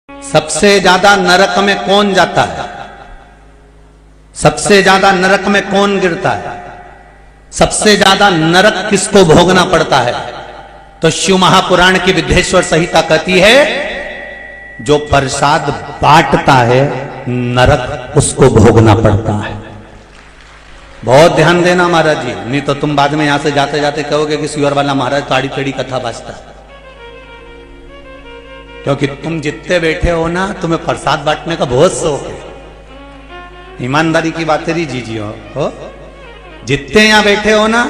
सबसे ज्यादा नरक में कौन जाता है? सबसे ज्यादा नरक में कौन गिरता है? सबसे ज्यादा नरक किसको भोगना पड़ता है? तो शिव महापुराण की विद्येश्वर संहिता कहती है जो प्रसाद बांटता है नरक उसको भोगना पड़ता है। बहुत ध्यान देना महाराज जी, नहीं तो तुम बाद में यहां से जाते जाते कहोगे कि सियोर वाला महाराज ताड़ी टेढ़ी कथा बाजता है। क्योंकि तुम जितने बैठे हो ना, तुम्हें प्रसाद बांटने का बहुत शौक है। ईमानदारी की बात तेरी जी हो जितने यहां बैठे हो ना,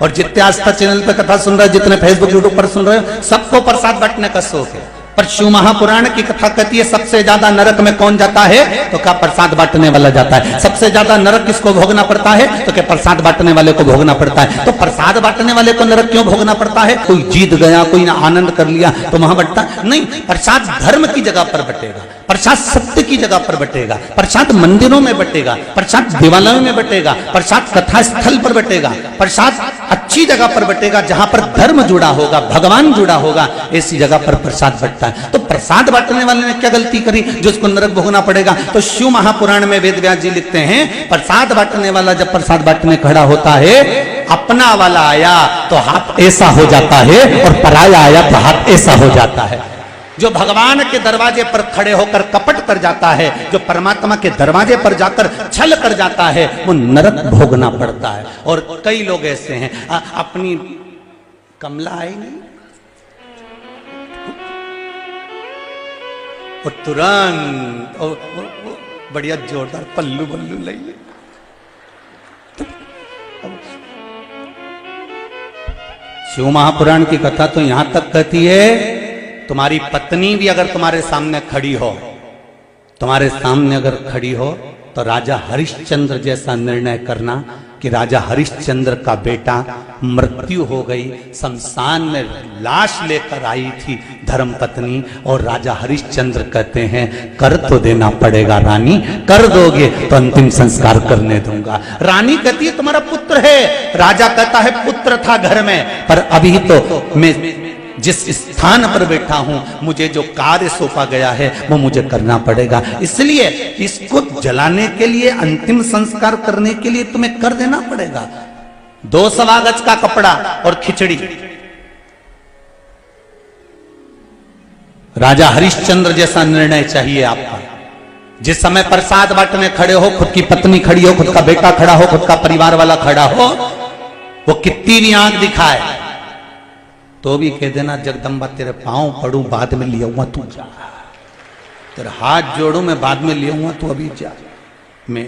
और जितने आस्था चैनल पे कथा सुन रहे हो, जितने फेसबुक यूट्यूब पर सुन रहे हो, सबको प्रसाद बांटने का शौक है। पर शिव महापुराण की कथा कहती है सबसे ज्यादा नरक में कौन जाता है? तो क्या प्रसाद बांटने वाला जाता है। सबसे ज्यादा नरक किसको भोगना पड़ता है? तो क्या प्रसाद बांटने वाले को भोगना पड़ता है। तो प्रसाद बांटने वाले को नरक क्यों भोगना पड़ता है? कोई जीत गया, कोई आनंद कर लिया तो वहां बंटता नहीं। प्रसाद धर्म की जगह पर बटेगा, प्रसाद सत्य की जगह पर बटेगा, प्रसाद मंदिरों में बटेगा, प्रसाद देवालयों में बटेगा, प्रसाद कथा स्थल पर बटेगा, प्रसाद अच्छी जगह पर बटेगा जहां पर धर्म जुड़ा होगा, भगवान जुड़ा होगा, ऐसी जगह पर प्रसाद बटता है। तो प्रसाद बांटने वाले ने क्या गलती करी जो उसको नरक भोगना पड़ेगा? तो शिव महापुराण में वेद व्यास जी लिखते हैं प्रसाद बांटने वाला जब प्रसाद बांटने खड़ा होता है, अपना वाला आया तो हाथ ऐसा हो जाता है और पराया आया तो हाथ ऐसा हो जाता है। जो भगवान के दरवाजे पर खड़े होकर कपट कर जाता है, जो परमात्मा के दरवाजे पर जाकर छल कर जाता है, वो नरक भोगना पड़ता है। और कई लोग ऐसे हैं, अपनी कमला आई नहीं और तुरंत बढ़िया जोरदार पल्लू बल्लू ले। शिव महापुराण की कथा तो यहां तक कहती है तुम्हारी पत्नी भी अगर तुम्हारे सामने खड़ी हो, तुम्हारे सामने अगर खड़ी हो तो राजा हरिश्चंद्र जैसा निर्णय करना कि राजा हरिश्चंद्र का बेटा मृत्यु हो गई, शमशान में लाश लेकर आई थी धर्मपत्नी, और राजा हरिश्चंद्र कहते हैं कर तो देना पड़ेगा रानी, कर दोगे तो अंतिम संस्कार करने दूंगा। रानी कहती है तुम्हारा पुत्र है, राजा कहता है पुत्र था घर में, पर अभी तो मैं जिस स्थान पर बैठा हूं मुझे जो कार्य सौंपा गया है वो मुझे करना पड़ेगा, इसलिए इसको जलाने के लिए, अंतिम संस्कार करने के लिए तुम्हें कर देना पड़ेगा। 2 सवा गज का कपड़ा और खिचड़ी। राजा हरिश्चंद्र जैसा निर्णय चाहिए आपका। जिस समय प्रसाद बांटने खड़े हो, खुद की पत्नी खड़ी हो, खुद का बेटा खड़ा हो, खुद का परिवार वाला खड़ा हो, वो कितनी भी आंख दिखाए तो भी कह देना जगदम्बा तेरे पांव पड़ू, बाद में लिया तू जा, तेरे हाथ जोड़ू मैं बाद में लिया तू अभी जा। मैं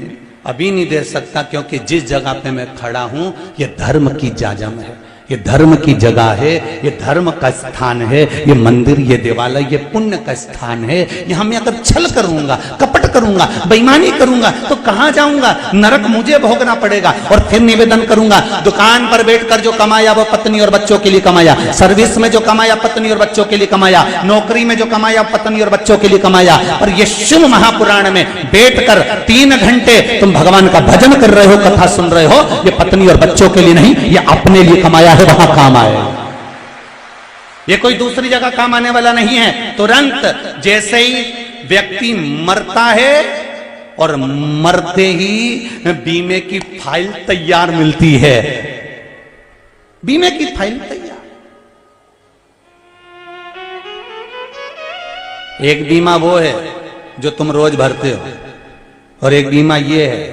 अभी नहीं दे सकता क्योंकि जिस जगह पे मैं खड़ा हूं ये धर्म की जाजम है, ये धर्म की जगह है, ये धर्म का स्थान है, ये मंदिर, ये देवालय, ये पुण्य का स्थान है। यहां मैं अगर छल करूंगा, कपट करूंगा, बेईमानी करूंगा तो कहां जाऊंगा? नरक मुझे भोगना पड़ेगा। और फिर निवेदन करूंगा, दुकान पर बैठकर जो कमाया वो पत्नी और बच्चों के लिए कमाया, सर्विस में जो कमाया पत्नी और बच्चों के लिए कमाया, नौकरी में जो कमाया पत्नी और बच्चों के लिए कमाया। और ये शिव महापुराण में बैठकर 3 घंटे तुम भगवान का भजन कर रहे हो, कथा सुन रहे हो, ये पत्नी और बच्चों के लिए नहीं, ये अपने लिए कमाया है, वहां काम आए। ये कोई दूसरी जगह काम आने वाला नहीं है। तुरंत जैसे ही व्यक्ति मरता है और मरते ही बीमे की फाइल तैयार मिलती है, बीमे की फाइल तैयार। एक बीमा वो है जो तुम रोज भरते हो, और एक बीमा ये है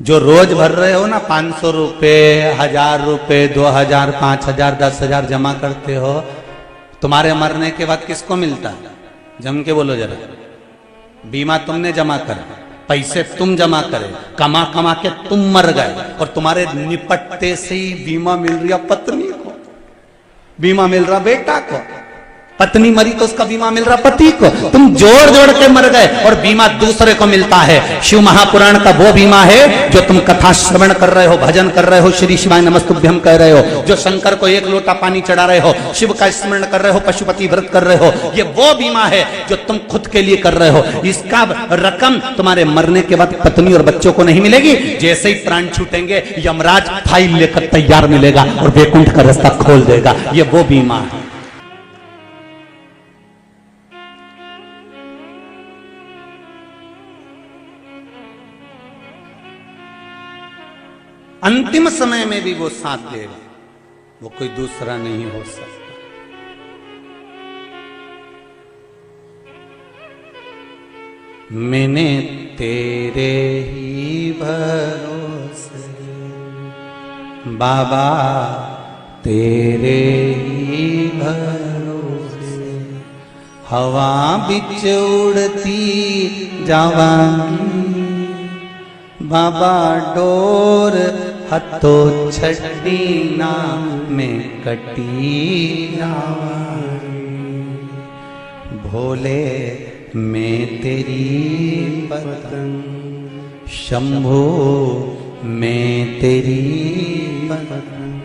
जो रोज भर रहे हो ना, 500 रुपए, 1000 रुपए, 2000, 5000, 10,000 जमा करते हो, तुम्हारे मरने के बाद किसको मिलता है? जम के बोलो जरा। बीमा तुमने जमा कर, पैसे तुम जमा करे, कमा कमा के तुम मर गए, और तुम्हारे निपटते से ही बीमा मिल रहा पत्नी को, बीमा मिल रहा बेटा को, पत्नी मरी तो उसका बीमा मिल रहा पति को। तुम जोड़ जोड़ के मर गए और बीमा दूसरे को मिलता है। शिव महापुराण का वो बीमा है जो तुम कथा श्रवण कर रहे हो, भजन कर रहे हो, श्री शिवाय नमस्तुभ्यम कह रहे हो, जो शंकर को 1 लोटा पानी चढ़ा रहे हो, शिव का स्मरण कर रहे हो, पशुपति व्रत कर रहे हो, ये वो बीमा है जो तुम खुद के लिए कर रहे हो। इसका रकम तुम्हारे मरने के बाद पत्नी और बच्चों को नहीं मिलेगी। जैसे ही प्राण छूटेंगे यमराज फाइल लेकर तैयार मिलेगा और वैकुंठ का रास्ता खोल देगा। ये वो बीमा है। अंतिम समय में भी वो साथ देगा, वो कोई दूसरा नहीं हो सकता। मैंने तेरे ही भरोसे बाबा, तेरे ही भरोसे हवा बिच उड़ती जावांगी बाबा, डोर हथो छड़ी ना में कटी जावांगी। भोले मैं तेरी पतंग, शंभो मैं तेरी पतंग,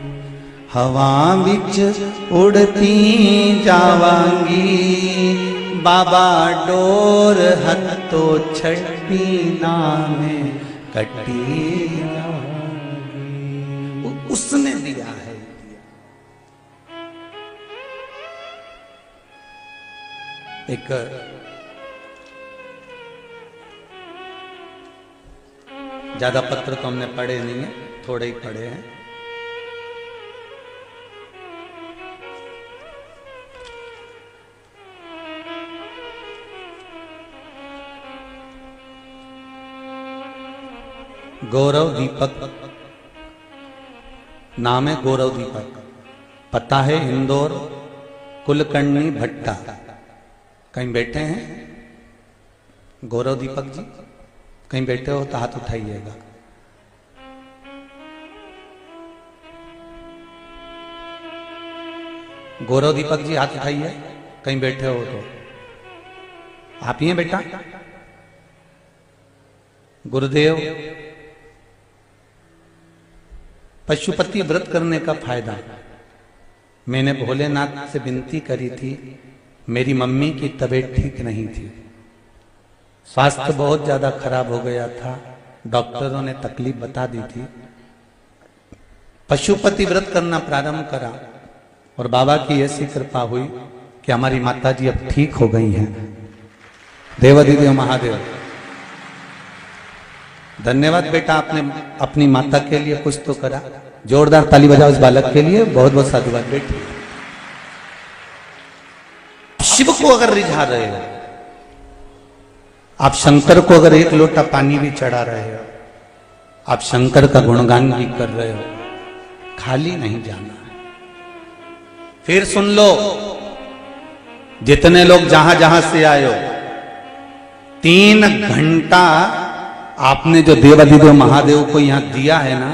हवा बिच उड़ती जावांगी बाबा, डोर हथो छड़ी ना में कटी जावांगी। उसने दिया है। एक ज्यादा पत्र तो हमने पढ़े नहीं है, थोड़े ही पढ़े हैं। गौरव दीपक नाम है, गौरव दीपक, पता है इंदौर, कुलकर्णी भट्टा। कहीं बैठे हैं गौरव दीपक जी? कहीं बैठे हो तो हाथ उठाइएगा। गौरव दीपक जी हाथ उठाइए, कहीं बैठे हो तो। आप ही हैं बेटा? गुरुदेव, पशुपति व्रत करने का फायदा। मैंने भोलेनाथ से विनती करी थी, मेरी मम्मी की तबीयत ठीक नहीं थी, स्वास्थ्य बहुत ज्यादा खराब हो गया था, डॉक्टरों ने तकलीफ बता दी थी। पशुपति व्रत करना प्रारंभ करा और बाबा की ऐसी कृपा हुई कि हमारी माता जी अब ठीक हो गई हैं। देवाधिदेव महादेव, धन्यवाद बेटा, आपने अपनी माता के लिए कुछ तो करा। जोरदार ताली बजाओ इस बालक के लिए, बहुत बहुत साधुवाद बेटी। शिव को अगर रिझा रहे हो, आप शंकर को अगर एक लोटा पानी भी चढ़ा रहे हो, आप शंकर का गुणगान भी कर रहे हो, खाली नहीं जाना है। फिर सुन लो, जितने लोग जहां जहां से आए हो, 3 घंटा आपने जो देवाधिदेव महादेव को यहां दिया है ना,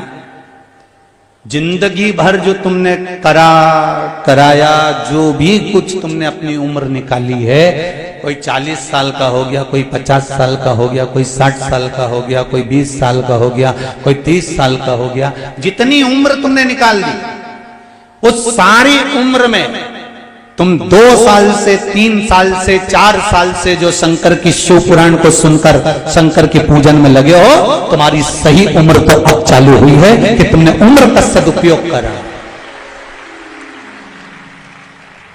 जिंदगी भर जो तुमने कराया, जो भी कुछ तुमने अपनी उम्र निकाली है, कोई 40 साल का हो गया, कोई 50 साल का हो गया, कोई 60 साल का हो गया, कोई 20 साल का हो गया, कोई 30 साल का हो गया, जितनी उम्र तुमने निकाल दी, उस सारी उम्र में तुम 2 साल से 3 साल से 4 साल से जो शंकर की शिव पुराण को सुनकर शंकर के पूजन में लगे हो, तुम्हारी सही उम्र तो अब चालू हुई है कि तुमने उम्र का सदुपयोग करा।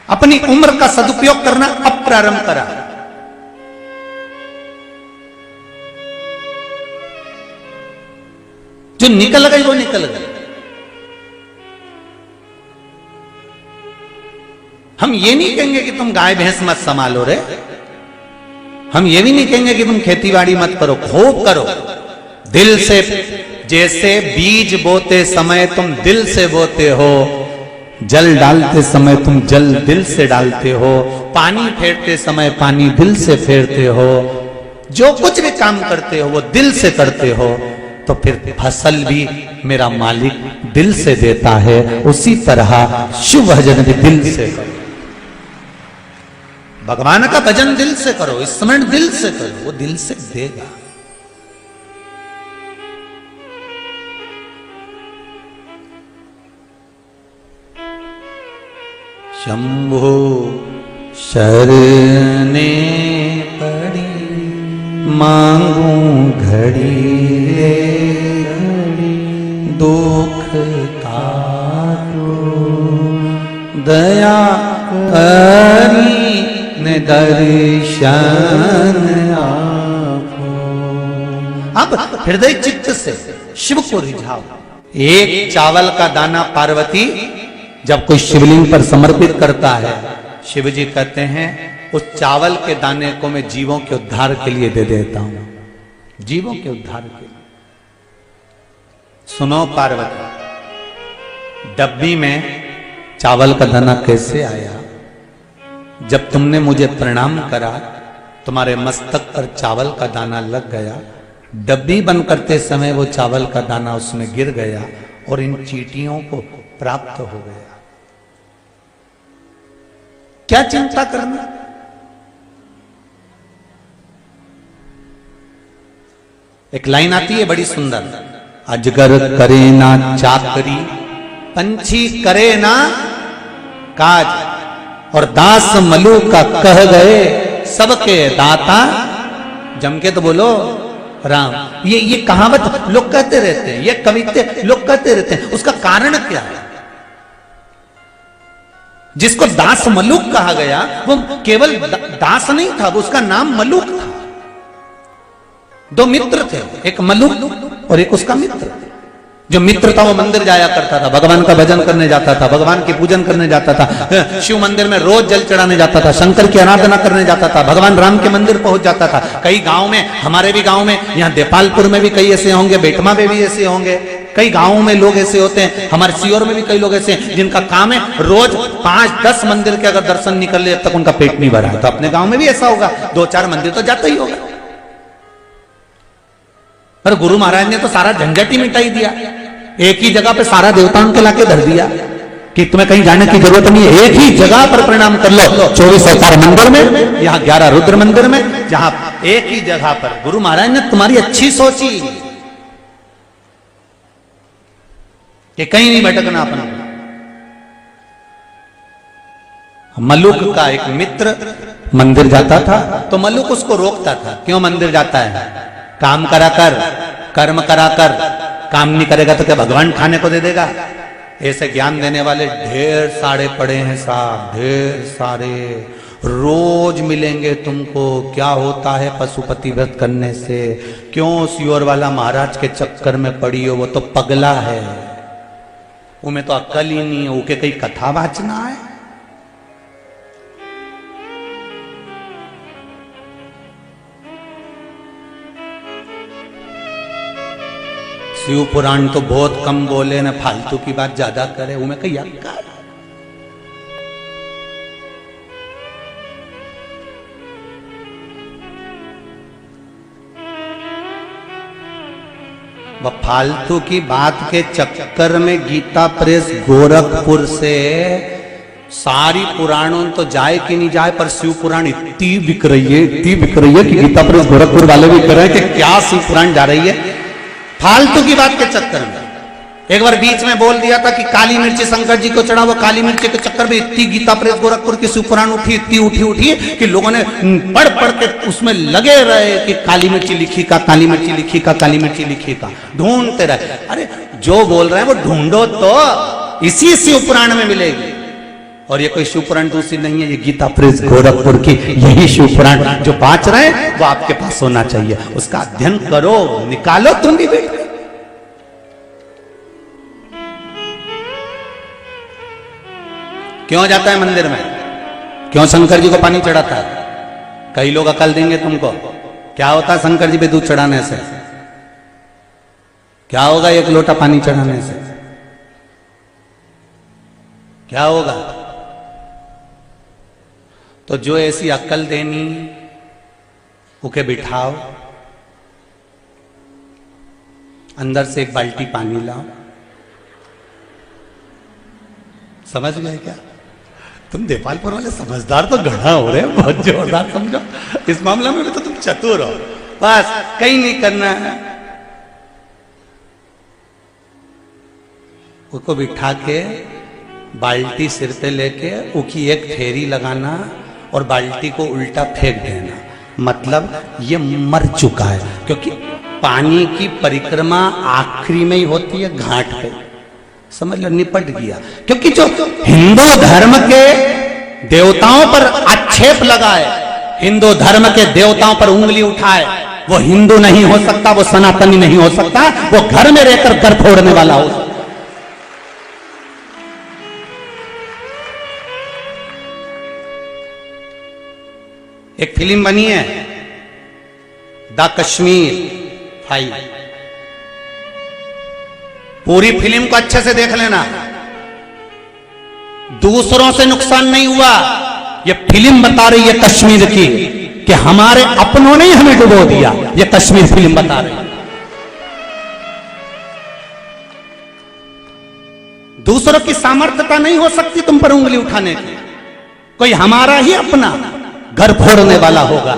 अपनी उम्र का सदुपयोग करना अब प्रारंभ करा। जो निकल गई वो निकल गई। हम ये नहीं कहेंगे कि तुम गाय भैंस मत संभालो रे, हम ये भी नहीं कहेंगे कि तुम खेतीबाड़ी मत करो, खूब करो, दिल से। जैसे बीज बोते समय तुम दिल से बोते हो, जल डालते समय तुम जल दिल से डालते हो, पानी फेरते समय पानी दिल से फेरते हो, जो कुछ भी काम करते हो वो दिल से करते हो, तो फिर फसल भी मेरा मालिक दिल से देता है। उसी तरह शिव भजन भी दिल से करो, भगवान का भजन दिल से करो, स्मरण दिल से करो, वो दिल से देगा। शंभो शरणे पड़ी मांगू घड़ी घड़ी, दुख काटो दया करी ने दर्शन आपो। अब हृदय चित्त से शिव को रिझाओ, एक चावल का दाना पार्वती जब कोई शिवलिंग पर समर्पित करता है, शिव जी कहते हैं उस चावल के दाने को मैं जीवों के उद्धार के लिए दे देता हूं, जीवों के उद्धार के लिए। सुनो पार्वती, डब्बी में चावल का दाना कैसे आया? जब तुमने मुझे प्रणाम करा, तुम्हारे मस्तक पर चावल का दाना लग गया, डब्बी बंद करते समय वो चावल का दाना उसमें गिर गया और इन चींटियों को प्राप्त हो गया। क्या चिंता करना? एक लाइन आती है बड़ी सुंदर, अजगर करे ना चाकरी, पंछी करे ना काज, और दास मलू का कह गए सबके दाता। जम के तो बोलो राम। ये कहावत लोग कहते रहते हैं, ये कविते लोग कहते रहते हैं, उसका कारण क्या है? जिसको दास मलूक कहा गया वो केवल दास नहीं था, वो उसका नाम मलूक था। दो मित्र थे, एक मलूक और एक उसका मित्र। जो मित्र था वो मंदिर जाया करता था, भगवान का भजन करने जाता था, भगवान की पूजन करने जाता था, शिव मंदिर में रोज जल चढ़ाने जाता था, शंकर की आराधना करने जाता था, भगवान राम के मंदिर पहुंच जाता था। कई गांव में, हमारे भी गांव में, यहाँ देपालपुर में भी कई ऐसे होंगे, बेटमा में भी ऐसे होंगे, कई गांवों में लोग ऐसे होते हैं, हमारे सीहोर में भी कई लोग ऐसे हैं जिनका काम है रोज 5-10 मंदिर के अगर दर्शन निकल ले तब तक उनका पेट नहीं भरा। तो अपने गांव में भी ऐसा होगा, 2-4 मंदिर तो जाता ही होगा। पर गुरु महाराज ने तो सारा झंझट ही मिटाई दिया, एक ही जगह पे सारा देवताओं के लाके धर दिया कि तुम्हें कहीं जाने की जरूरत नहीं है, एक ही जगह पर प्रणाम कर लो। 24 अवतार मंदिर में, यहाँ 11 रुद्र मंदिर में, जहां एक ही जगह पर। गुरु महाराज ने तुम्हारी अच्छी सोची कि कहीं नहीं भटकना अपना। मलुक का एक मित्र मंदिर जाता था तो मलुक उसको रोकता था, क्यों मंदिर जाता है? काम करा कर, कर्म करा कर, काम नहीं करेगा तो क्या भगवान खाने को दे देगा? ऐसे ज्ञान देने वाले ढेर सारे पड़े हैं साहब, ढेर सारे। रोज मिलेंगे तुमको क्या होता है पशुपति व्रत करने से। क्यों सियोर वाला महाराज के चक्कर में पड़ी हो? वो तो पगला है, उमें तो अक्ल ही नहीं है, उके कई कथा वाचना है। शिव पुराण तो बहुत कम बोले न, फालतू की बात ज्यादा करे, उमें कई अक्ल। वह फालतू की बात के चक्कर में गीता प्रेस गोरखपुर से सारी पुराणों तो जाए कि नहीं जाए, पर शिव पुराण इतनी बिक रही है, इतनी बिक रही है कि गीता प्रेस गोरखपुर वाले भी कह रहे हैं कि क्या शिव पुराण जा रही है फालतू की बात के चक्कर में। एक बार बीच में बोल दिया था कि काली मिर्ची शंकर जी को चढ़ा, वो काली मिर्ची के चक्कर में इतनी गीता प्रेस गोरखपुर की शिव पुराण उठी, इतनी उठी कि लोगों ने पढ़ के उसमें लगे रहे कि काली मिर्ची लिखी का, काली मिर्ची लिखी का, काली मिर्ची लिखी का, ढूंढते रहे। अरे जो बोल रहे हैं वो ढूंढो तो, इसी शिव पुराण में मिलेगी। और ये कोई शिव पुराण दूसरी नहीं है, ये गीता प्रेस गोरखपुर की यही शिव पुराण जो बाँच रहे हैं वो आपके पास होना चाहिए। उसका अध्ययन करो, निकालो तुम भी बेटे। क्यों जाता है मंदिर में? क्यों शंकर जी को पानी चढ़ाता है? कई लोग अकल देंगे तुमको। क्या होता है शंकर जी पे दूध चढ़ाने से? क्या होगा 1 लोटा पानी चढ़ाने से? क्या होगा? तो जो ऐसी अक्ल देनी उके बिठाओ, अंदर से 1 बाल्टी पानी लाओ। समझ गए क्या? तुम देपालपुर वाले समझदार तो घड़ा हो रहे हो, बहुत जोरदार समझो। इस मामले में भी तो तुम चतुर हो। बस कहीं नहीं करना है, उसको बिठा के बाल्टी सिर पे लेके उसकी 1 फेरी लगाना और बाल्टी को उल्टा फेंक देना। मतलब ये मर चुका है, क्योंकि पानी की परिक्रमा आखिरी में ही होती है घाट पे। समझ लो, निपट गया। क्योंकि जो हिंदू धर्म के देवताओं पर आक्षेप लगाए, हिंदू धर्म के देवताओं पर उंगली उठाए, वो हिंदू नहीं हो सकता, वो सनातनी नहीं हो सकता, वो घर में रहकर घर फोड़ने वाला हो सकता। एक फिल्म बनी है द कश्मीर फाइल, पूरी फिल्म को अच्छे से देख लेना। दूसरों से नुकसान नहीं हुआ, ये फिल्म बता रही है कश्मीर की कि हमारे अपनों ने ही हमें डुबो दिया। ये कश्मीर फिल्म बता रही है। दूसरों की सामर्थ्यता नहीं हो सकती तुम पर उंगली उठाने की। कोई हमारा ही अपना घर फोड़ने वाला होगा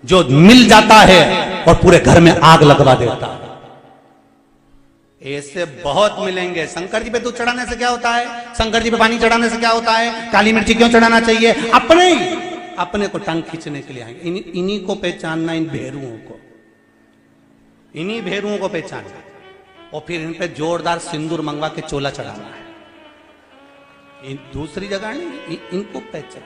जो मिल जाता है और पूरे घर में आग लगवा देता है। ऐसे बहुत मिलेंगे। शंकर जी पे दूध चढ़ाने से क्या होता है? शंकर जी पे पानी चढ़ाने से क्या होता है? काली मिर्ची क्यों चढ़ाना चाहिए? अपने को टांग खींचने के लिए आएंगे। इन्हीं को पहचानना, इन भेरुओं को, इन्हीं भेरुओं को पहचानना और फिर इन पे जोरदार सिंदूर मंगवा के चोला चढ़ाना है। दूसरी जगह नहीं, इनको पहचान।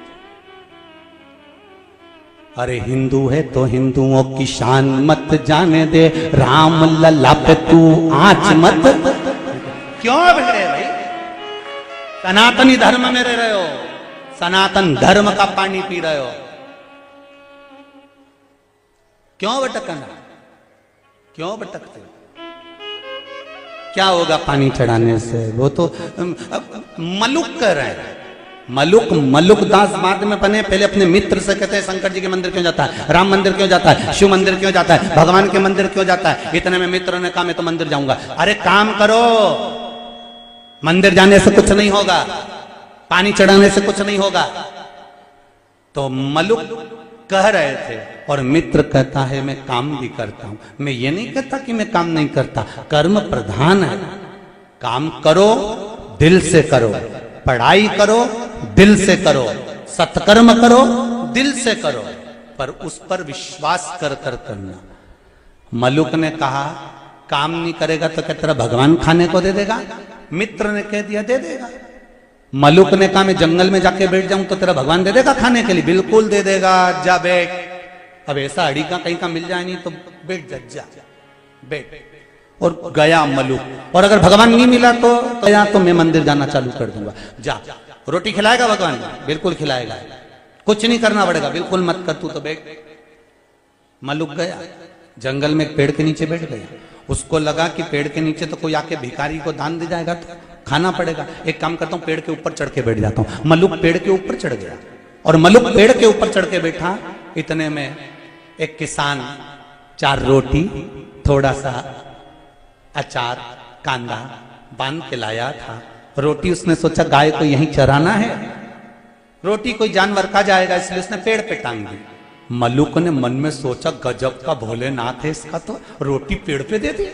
अरे हिंदू है तो हिंदुओं की शान मत जाने दे, राम लल्ला पे तू आंच मत। क्यों बिगड़े भाई? सनातनी धर्म में रह रहे हो, सनातन धर्म का पानी पी रहे हो, क्यों भटकना? क्यों भटकते हो? क्या होगा पानी चढ़ाने से? वो तो मलुक कर रहे हैं। मलुक दास बाद में बने। पहले अपने मित्र से कहते हैं शंकर जी के मंदिर क्यों जाता है, राम मंदिर क्यों जाता है, शिव मंदिर क्यों जाता है, भगवान के मंदिर क्यों जाता है? इतने में मित्र ने कहा मैं तो मंदिर जाऊंगा। अरे काम करो, मंदिर जाने से कुछ नहीं होगा, पानी चढ़ाने से कुछ नहीं होगा। तो मलुक कह रहे थे और मित्र कहता है मैं काम भी करता हूं। मैं ये नहीं कहता कि मैं काम नहीं करता, कर्म प्रधान है। काम करो, दिल से करो, पढ़ाई करो, दिल से करो, सत्कर्म करो, दिल से करो, पर उस पर विश्वास कर करना। मलुक ने कहा काम नहीं करेगा तो क्या तेरा भगवान खाने को दे देगा? मित्र ने कह दिया दे देगा। मलुक ने कहा मैं जंगल में जाके बैठ जाऊं तो तेरा भगवान दे देगा खाने के लिए? बिल्कुल दे देगा, जा बैठ। अब ऐसा अड़ी का कहीं का मिल जाए नहीं तो बैठ जा बैठ। और गया मलुक। और अगर भगवान नहीं मिला तो गया तो मैं मंदिर जाना चालू कर दूंगा। जा। रोटी खिलाएगा भगवान? बिल्कुल खिलाएगा। कुछ नहीं करना पड़ेगा, बिल्कुल मत कर, तू तो बैठ। मलुक गया जंगल में, पेड़ के नीचे बैठ गया। उसको लगा कि पेड़ के नीचे तो कोई आके भिखारी को दान दे जाएगा तो खाना पड़ेगा। एक काम करता हूं, पेड़ के ऊपर चढ़ के बैठ जाता हूं। मलुक पेड़ के ऊपर चढ़ गया और मलुक पेड़ के ऊपर चढ़ के बैठा। इतने में एक किसान 4 रोटी, थोड़ा सा अचार, कांदा बांध के लाया था। रोटी उसने सोचा गाय को यहीं चराना है, रोटी कोई जानवर खा जाएगा, इसलिए उसने पेड़ पे टांग दी। मलुक ने मन में सोचा गजब का भोलेनाथ है इसका, तो रोटी पेड़ पे दे दी,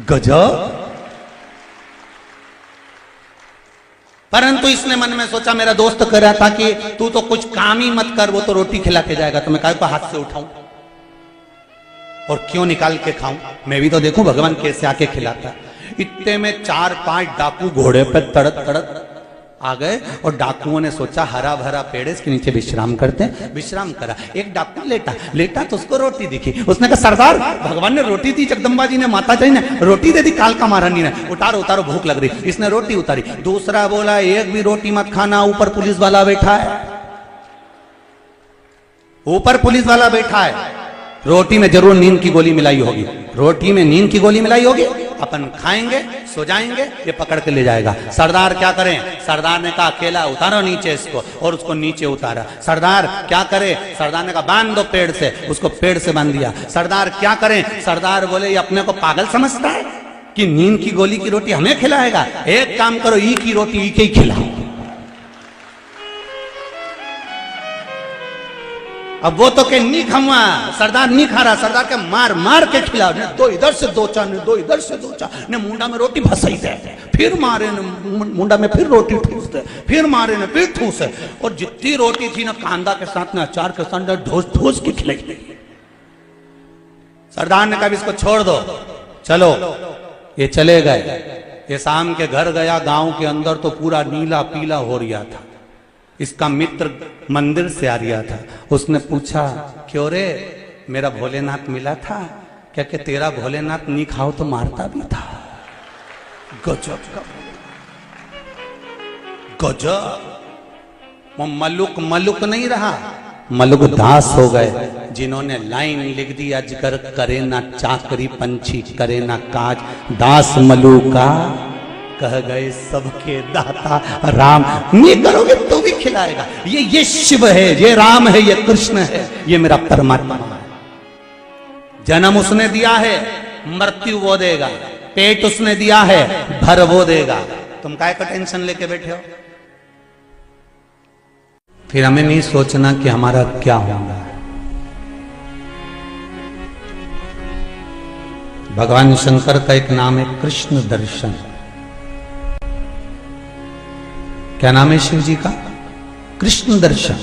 गजब। परंतु इसने मन में सोचा मेरा दोस्त कह रहा था कि तू तो कुछ काम ही मत कर, वो तो रोटी खिला के जाएगा, तो मैं काय को हाथ से उठाऊं और क्यों निकाल के खाऊं? मैं भी तो देखूं भगवान कैसे आके खिलाता। इतने में 4-5 डाकू घोड़े पे तड़क आ गए और डाकुओं ने सोचा हरा भरा पेड़, इसके नीचे विश्राम करते हैं। विश्राम करा। एक डाकू लेटा तो उसको रोटी दिखी। उसने कहा सरदार भगवान ने रोटी दी, जगदम्बा जी ने, माता जी ने रोटी दे दी, कालका महारानी ने, उतारो भूख लग रही। इसने रोटी उतारी। दूसरा बोला एक भी रोटी मत खाना, ऊपर पुलिस वाला बैठा है, ऊपर पुलिस वाला बैठा है। रोटी में जरूर नींद की गोली मिलाई होगी, रोटी में नींद की गोली मिलाई होगी, अपन खाएंगे सो जाएंगे, ये पकड़ के ले जाएगा। सरदार क्या करें? सरदार ने कहा अकेला उतारो नीचे इसको, और उसको नीचे उतारा। सरदार क्या करे? सरदार ने कहा बांध दो पेड़ से, उसको पेड़ से बांध दिया। सरदार क्या करें? सरदार बोले ये अपने को पागल समझता है कि नींद की गोली की रोटी हमें खिलाएगा? एक काम करो, ई की रोटी ई के ही खिलाओ। अब वो तो के नहीं खमवा, सरदार नहीं खा रहा, सरदार के मार के खिलाओ, ने दो इधर से दो चा, ने दो इधर से दो चा, ने मुंडा में रोटी फंसाई दे, फिर मारे ने मुंडा में फिर रोटी ठूस दे, फिर मारे ने फिर ठूस है। और जितनी रोटी थी ना कांदा के साथ में, अचार के साथ में ठूस के खिलाई। सरदार ने कहा इसको छोड़ दो, चलो। ये चले गए। ये शाम के घर गया, गांव के अंदर तो पूरा नीला पीला हो रहा था। इसका मित्र मंदिर से आ रहा था। उसने पूछा क्यों रे, मेरा भोलेनाथ मिला था क्या? कि तेरा भोलेनाथ नहीं खाओ तो मारता भी था। गजब का गजब। वो मलुक नहीं रहा, मलुगदास हो गए, जिन्होंने लाइन लिख दी, अजगर करे ना चाकरी, पंछी करे ना काज, दास मलु का कह गए सबके दाता राम। नहीं करोगे तो भी खिलाएगा। ये शिव है, ये राम है, ये कृष्ण है, ये मेरा परमात्मा है। जन्म उसने दिया है, मृत्यु वो देगा, पेट उसने दिया है, भर वो देगा। तुम काय का टेंशन लेके बैठे हो? फिर हमें नहीं सोचना कि हमारा क्या होगा। भगवान शंकर का एक नाम है कृष्ण दर्शन। क्या नाम है शिव जी का? कृष्ण दर्शन।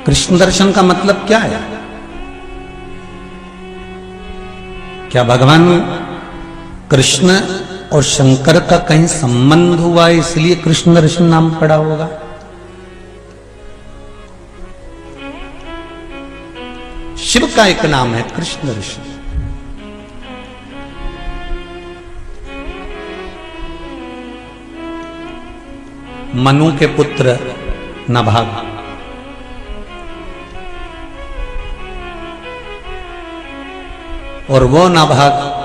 कृष्ण दर्शन का मतलब क्या है? क्या भगवान कृष्ण और शंकर का कहीं संबंध हुआ इसलिए कृष्ण दर्शन नाम पड़ा होगा? शिव का एक नाम है कृष्ण दर्शन। मनु के पुत्र नाभाग, और वो नाभाग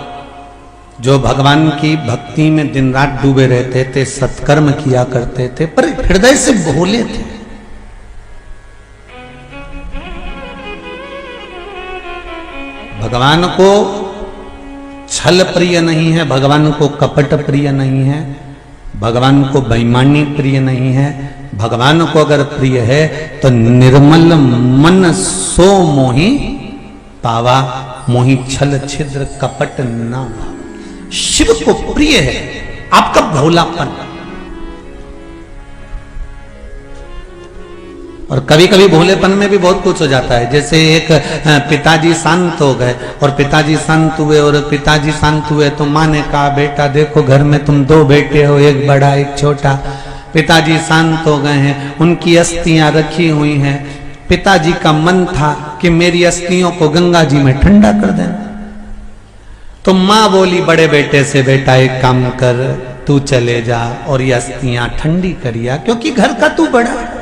जो भगवान की भक्ति में दिन रात डूबे रहते थे, सत्कर्म किया करते थे, पर हृदय से भोले थे। भगवान को छल प्रिय नहीं है, भगवान को कपट प्रिय नहीं है, भगवान को बेईमानी प्रिय नहीं है। भगवान को अगर प्रिय है तो निर्मल मन सो मोहि पावा, मोहि छल छिद्र कपट ना। शिव को प्रिय है आपका भोलापन। और कभी कभी भोलेपन में भी बहुत कुछ हो जाता है। जैसे एक पिताजी शांत हो गए, और पिताजी शांत हुए और पिताजी शांत हुए तो माँ ने कहा बेटा देखो घर में तुम दो बेटे हो, एक बड़ा एक छोटा। पिताजी शांत हो गए हैं, उनकी अस्थियां रखी हुई हैं। पिताजी का मन था कि मेरी अस्थियों को गंगा जी में ठंडा कर देना। तो माँ बोली बड़े बेटे से बेटा एक काम कर, तू चले जा और ये अस्थियां ठंडी करिया, क्योंकि घर का तू बड़ा है,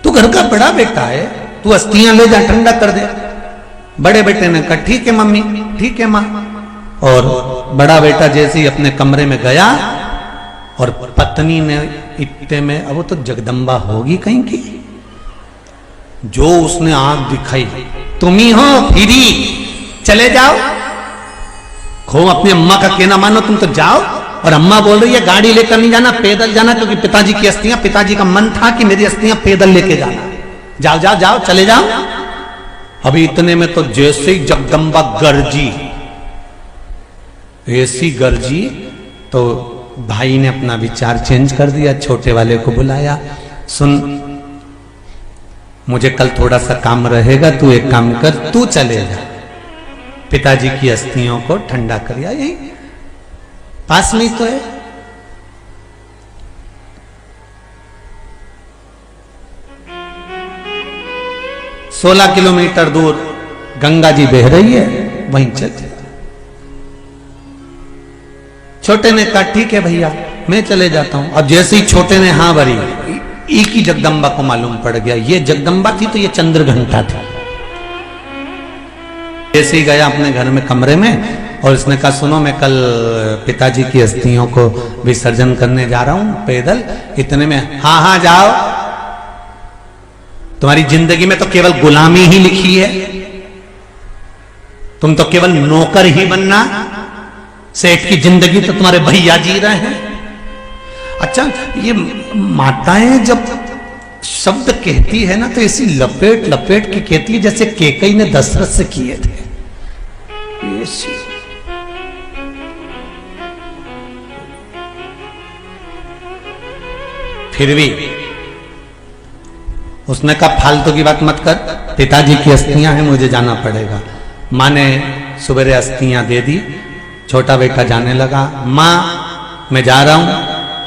तू घर का बड़ा बेटा है, तू अस्थियां ले जा ठंडा कर दे। बड़े बेटे ने कहा ठीक है मम्मी, ठीक है माँ। और बड़ा बेटा जैसे ही अपने कमरे में गया और पत्नी ने इतने में, अब वो तो जगदम्बा होगी कहीं की, जो उसने आंख दिखाई, तुम ही हो फिरी, चले जाओ। खो अपनी अम्मा का कहना मानो, तुम तो जाओ। और अम्मा बोल रही है गाड़ी लेकर नहीं जाना, पैदल जाना, क्योंकि पिताजी की अस्थियां, पिताजी का मन था कि मेरी अस्थियां पैदल लेके जाना। जाओ जाओ जाओ, चले जाओ। अभी इतने में तो जैसे ही जगदम्बा गरजी, ऐसी गरजी, तो भाई ने अपना विचार चेंज कर दिया, छोटे वाले को बुलाया। सुन, मुझे कल थोड़ा सा काम रहेगा, तू एक काम कर, तू चले जा, पिताजी की अस्थियों को ठंडा कर। यही पास में तो है। सोलह किलोमीटर दूर गंगा जी बह रही है, वहीं चलते। छोटे ने कहा ठीक है भैया मैं चले जाता हूं। अब जैसे ही छोटे ने हाँ भरी, एक ही जगदम्बा को मालूम पड़ गया ये जगदम्बा थी तो ये चंद्र घंटा थी। जैसे ही गया अपने घर में कमरे में, और इसने कहा सुनो मैं कल पिताजी की अस्थियों को विसर्जन करने जा रहा हूं पैदल। इतने में हाँ हाँ जाओ, तुम्हारी जिंदगी में तो केवल गुलामी ही लिखी है, तुम तो केवल नौकर ही बनना, सेठ की जिंदगी तो तुम्हारे भैया जी रहे हैं। अच्छा, ये माताएं जब शब्द कहती है ना तो ऐसी लपेट लपेट के कहती है जैसे केकई ने दशरथ से किए थे। फिर भी उसने कहा फालतू की बात मत कर, पिताजी की अस्थियां हैं, मुझे जाना पड़ेगा। माँ ने सुबह अस्थियां दे दी, छोटा बेटा जाने लगा। माँ मैं जा रहा हूं,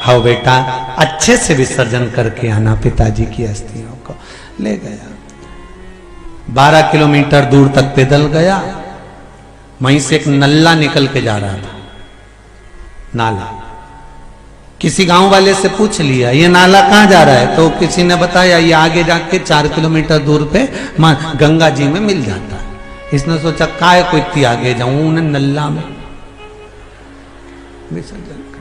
हाँ बेटा अच्छे से विसर्जन करके आना पिताजी की अस्थियों को। ले गया, 12 किलोमीटर दूर तक पैदल गया। वहीं से एक नल्ला निकल के जा रहा था, नाला। किसी गांव वाले से पूछ लिया ये नाला कहाँ जा रहा है, तो किसी ने बताया ये आगे जाके 4 किलोमीटर दूर पे गंगा जी में मिल जाता है। इसने सोचा काय को इतनी आगे जाऊं, उन्हें नल्ला में विसर्जन कर।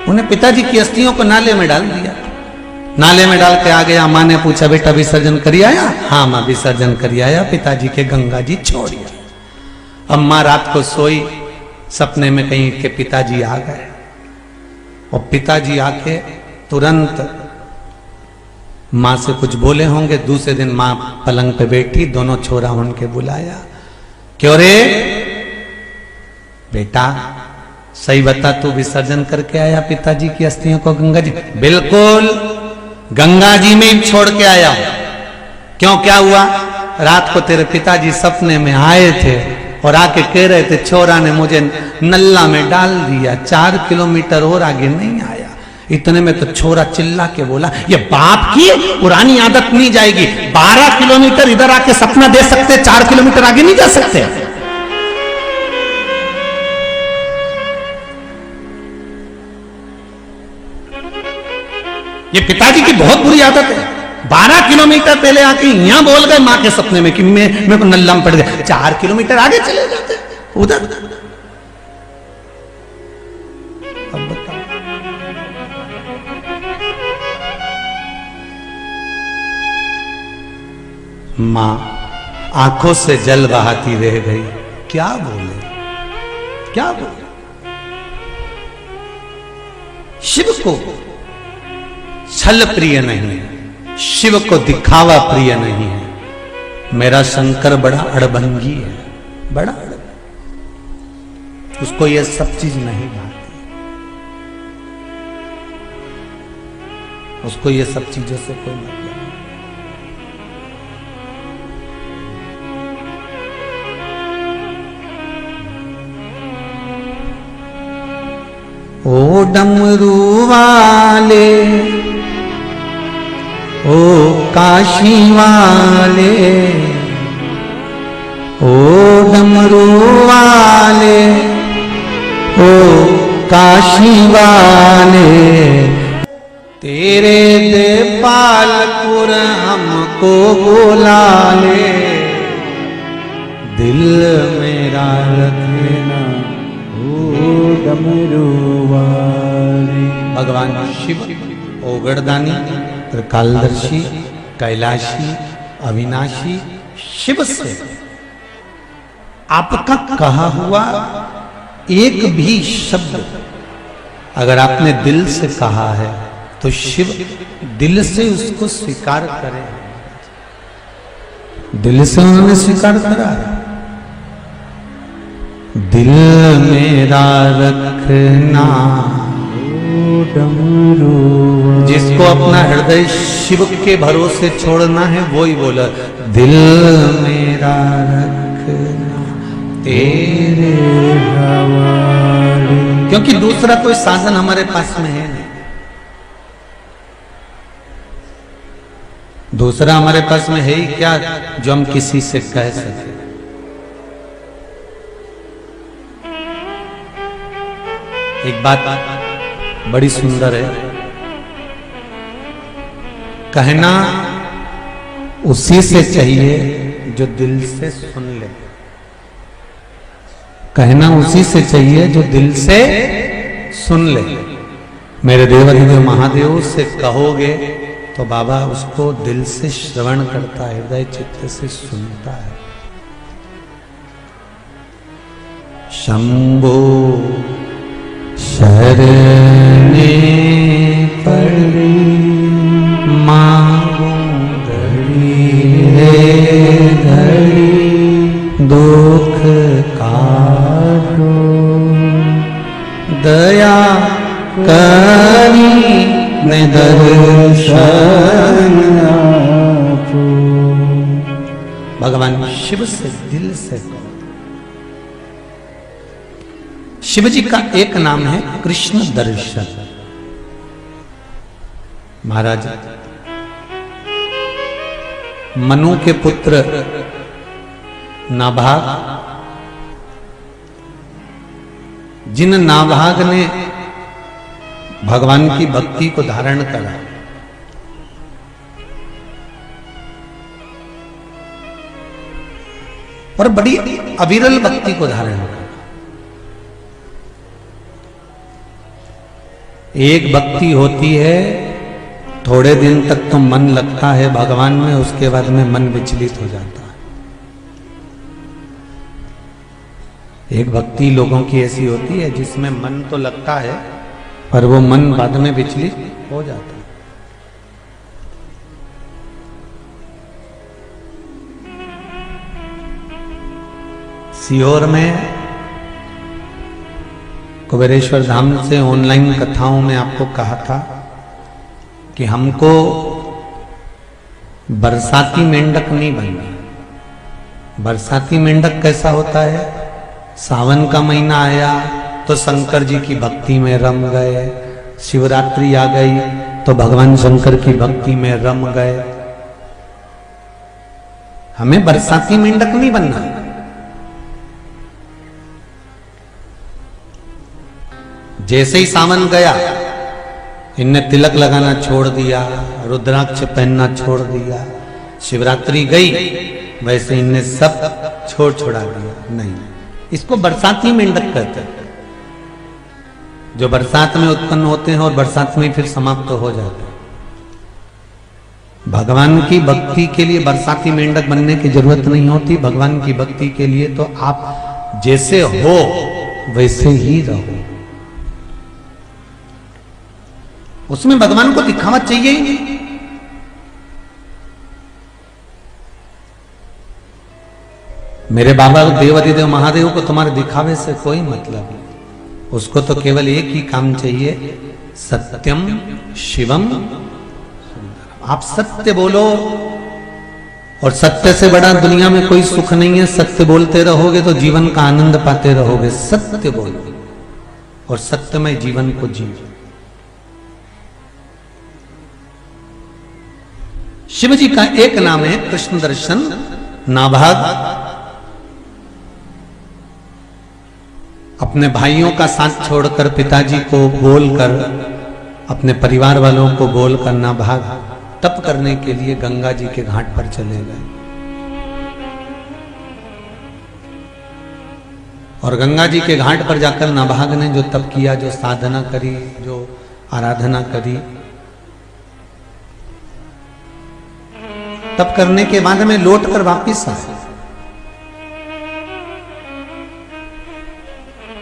उन्हें पिताजी की अस्थियों को नाले में डाल दिया। नाले में डाल के आ गया। माँ ने पूछा बेटा विसर्जन करी आया? हाँ माँ विसर्जन करी आया, पिताजी के गंगा जी छोड़िया। अब माँ रात को सोई, सपने में कहीं के पिताजी आ गए और पिताजी आके तुरंत माँ से कुछ बोले होंगे। दूसरे दिन माँ पलंग पे बैठी, दोनों छोरा उनके बुलाया, क्यों रे बेटा सही बता, तू विसर्जन करके आया पिताजी की अस्थियों को गंगा जी? बिल्कुल, गंगा जी में ही छोड़ के आया। क्यों, क्या हुआ? रात को तेरे पिताजी सपने में आए थे और आके कह रहे थे छोरा ने मुझे नल्ला में डाल दिया, 4 किलोमीटर और आगे नहीं आया। इतने में तो छोरा चिल्ला के बोला ये बाप की पुरानी आदत नहीं जाएगी, 12 किलोमीटर इधर आके सपना दे सकते, 4 किलोमीटर आगे नहीं जा सकते। ये पिताजी की बहुत बुरी आदत है। 12 किलोमीटर पहले आके यहां बोल गए मां के सपने में कि मैं को नल्ला में पड़ गया, 4 किलोमीटर आगे चले जाते उधर। अब बताओ, मां आंखों से जल बहाती रह गई। क्या बोले, क्या बोले? शिव को छल प्रिय नहीं, शिव को दिखावा प्रिय नहीं है। मेरा शंकर बड़ा अड़भंगी है, बड़ा उसको ये सब चीज नहीं भाती, उसको ये सब चीजों से कोई मतलब नहीं। ओ डमरू वाले, ओ काशी वाले, ओ डमरू वाले, ओ काशी वाले, तेरे दे पालपुर हमको बुला ले, दिल मेरा रखना ओ डमरू वाले। भगवान शिव ओगड़दानी, त्रिकालदर्शी, कैलाशी, अविनाशी शिव से आपका कहा हुआ एक भी शब्द अगर आपने दिल से कहा है तो शिव दिल से उसको स्वीकार करे। दिल से उन्होंने स्वीकार करा, दिल मेरा रखना जिसको अपना हृदय शिव के भरोसे छोड़ना है वो ही बोला दिल मेरा रखना तेरे हवाले। क्योंकि दूसरा कोई साधन हमारे पास में है नहीं, दूसरा हमारे पास में है ही क्या जो हम किसी से कह सके। एक बात बड़ी सुंदर है, कहना उसी से चाहिए जो दिल से सुन ले। कहना उसी से चाहिए जो दिल से सुन ले। मेरे देवाधिदेव महादेव से कहोगे तो बाबा उसको दिल से श्रवण करता है, हृदय चित्त से सुनता है। शंभो शरणे पड़ी मांगो घड़ी घड़ी दुख काटो दया करी दर्शन आपो। भगवान शिव से दिल से कहो। शिव जी का एक नाम है कृष्ण दर्शन। महाराज मनु के पुत्र नाभाग जिन नाभाग ने भगवान की भक्ति को धारण करा, और बड़ी अविरल भक्ति को धारण करा। एक भक्ति होती है, थोड़े दिन तक तो मन लगता है भगवान में, उसके बाद में मन विचलित हो जाता है। एक भक्ति लोगों की ऐसी होती है जिसमें मन तो लगता है पर वो मन बाद में विचलित हो जाता है। सीहोर में कुबेरेश्वर धाम से ऑनलाइन कथाओं में आपको कहा था कि हमको बरसाती मेंढक नहीं बनना। बरसाती मेंढक कैसा होता है? सावन का महीना आया तो शंकर जी की भक्ति में रम गए, शिवरात्रि आ गई तो भगवान शंकर की भक्ति में रम गए। हमें बरसाती मेंढक नहीं बनना। जैसे ही सावन गया, इनने तिलक लगाना छोड़ दिया, रुद्राक्ष पहनना छोड़ दिया, शिवरात्रि गई, वैसे इनने सब छोड़ा दिया। नहीं, इसको बरसाती मेंढक कहते हैं, जो बरसात में उत्पन्न होते हैं और बरसात में फिर समाप्त हो जाते हैं। भगवान की भक्ति के लिए बरसाती मेंढक बनने की जरूरत नहीं होती। भगवान की भक्ति के लिए तो आप जैसे हो वैसे ही रहो। उसमें भगवान को दिखावा चाहिए ही नहीं। मेरे बाबा देवादिदेव महादेव को तुम्हारे दिखावे से कोई मतलब नहीं। उसको तो केवल एक ही काम चाहिए, सत्यम शिवम सुंदरम। आप सत्य बोलो, और सत्य से बड़ा दुनिया में कोई सुख नहीं है। सत्य बोलते रहोगे तो जीवन का आनंद पाते रहोगे। सत्य बोलो और सत्यमय जीवन को जियो। शिव जी का एक नाम है कृष्ण दर्शन नाभाग। अपने भाइयों का साथ छोड़कर, पिताजी को बोलकर, अपने परिवार वालों को बोलकर नाभाग तप करने के लिए गंगा जी के घाट पर चले गए। और गंगा जी के घाट पर जाकर नाभाग ने जो तप किया, जो साधना करी, जो आराधना करी, तप करने के बाद में लौट कर वापिस आए।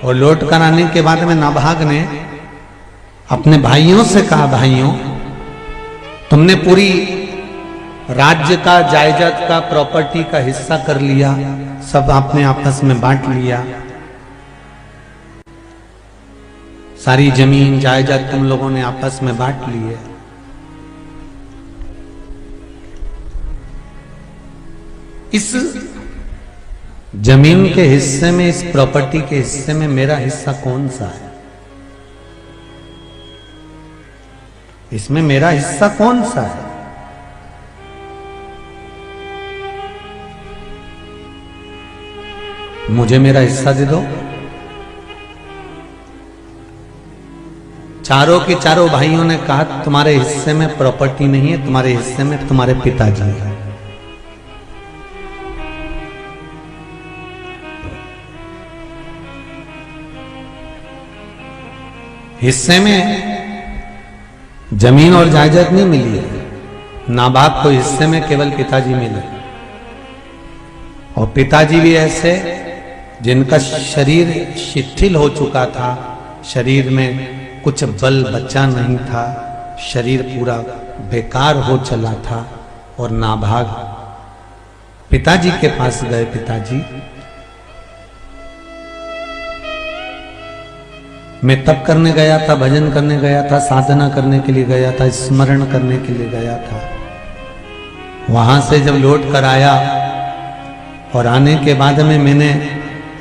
और लौट कर आने के बाद में नाभाग ने अपने भाइयों से कहा, भाइयों तुमने पूरी राज्य का, जायदाद का, प्रॉपर्टी का हिस्सा कर लिया, सब आपने आपस में बांट लिया। सारी जमीन जायदाद तुम लोगों ने आपस में बांट ली है। इस जमीन के हिस्से में, इस प्रॉपर्टी के हिस्से में मेरा हिस्सा कौन सा है? इसमें मेरा हिस्सा कौन सा है? मुझे मेरा हिस्सा दे दो। चारों के चारों भाइयों ने कहा, तुम्हारे हिस्से में प्रॉपर्टी नहीं है, तुम्हारे हिस्से में तुम्हारे पिताजी है। हिस्से में जमीन और जायदाद नहीं मिली है। नाभाग को हिस्से में केवल पिताजी मिले, और पिताजी भी ऐसे जिनका शरीर शिथिल हो चुका था, शरीर में कुछ बल बचा नहीं था, शरीर पूरा बेकार हो चला था। और नाभाग पिताजी के पास गए, पिताजी मैं तप करने गया था, भजन करने गया था, साधना करने के लिए गया था, स्मरण करने के लिए गया था। वहां से जब लौट कर आया और आने के बाद में मैंने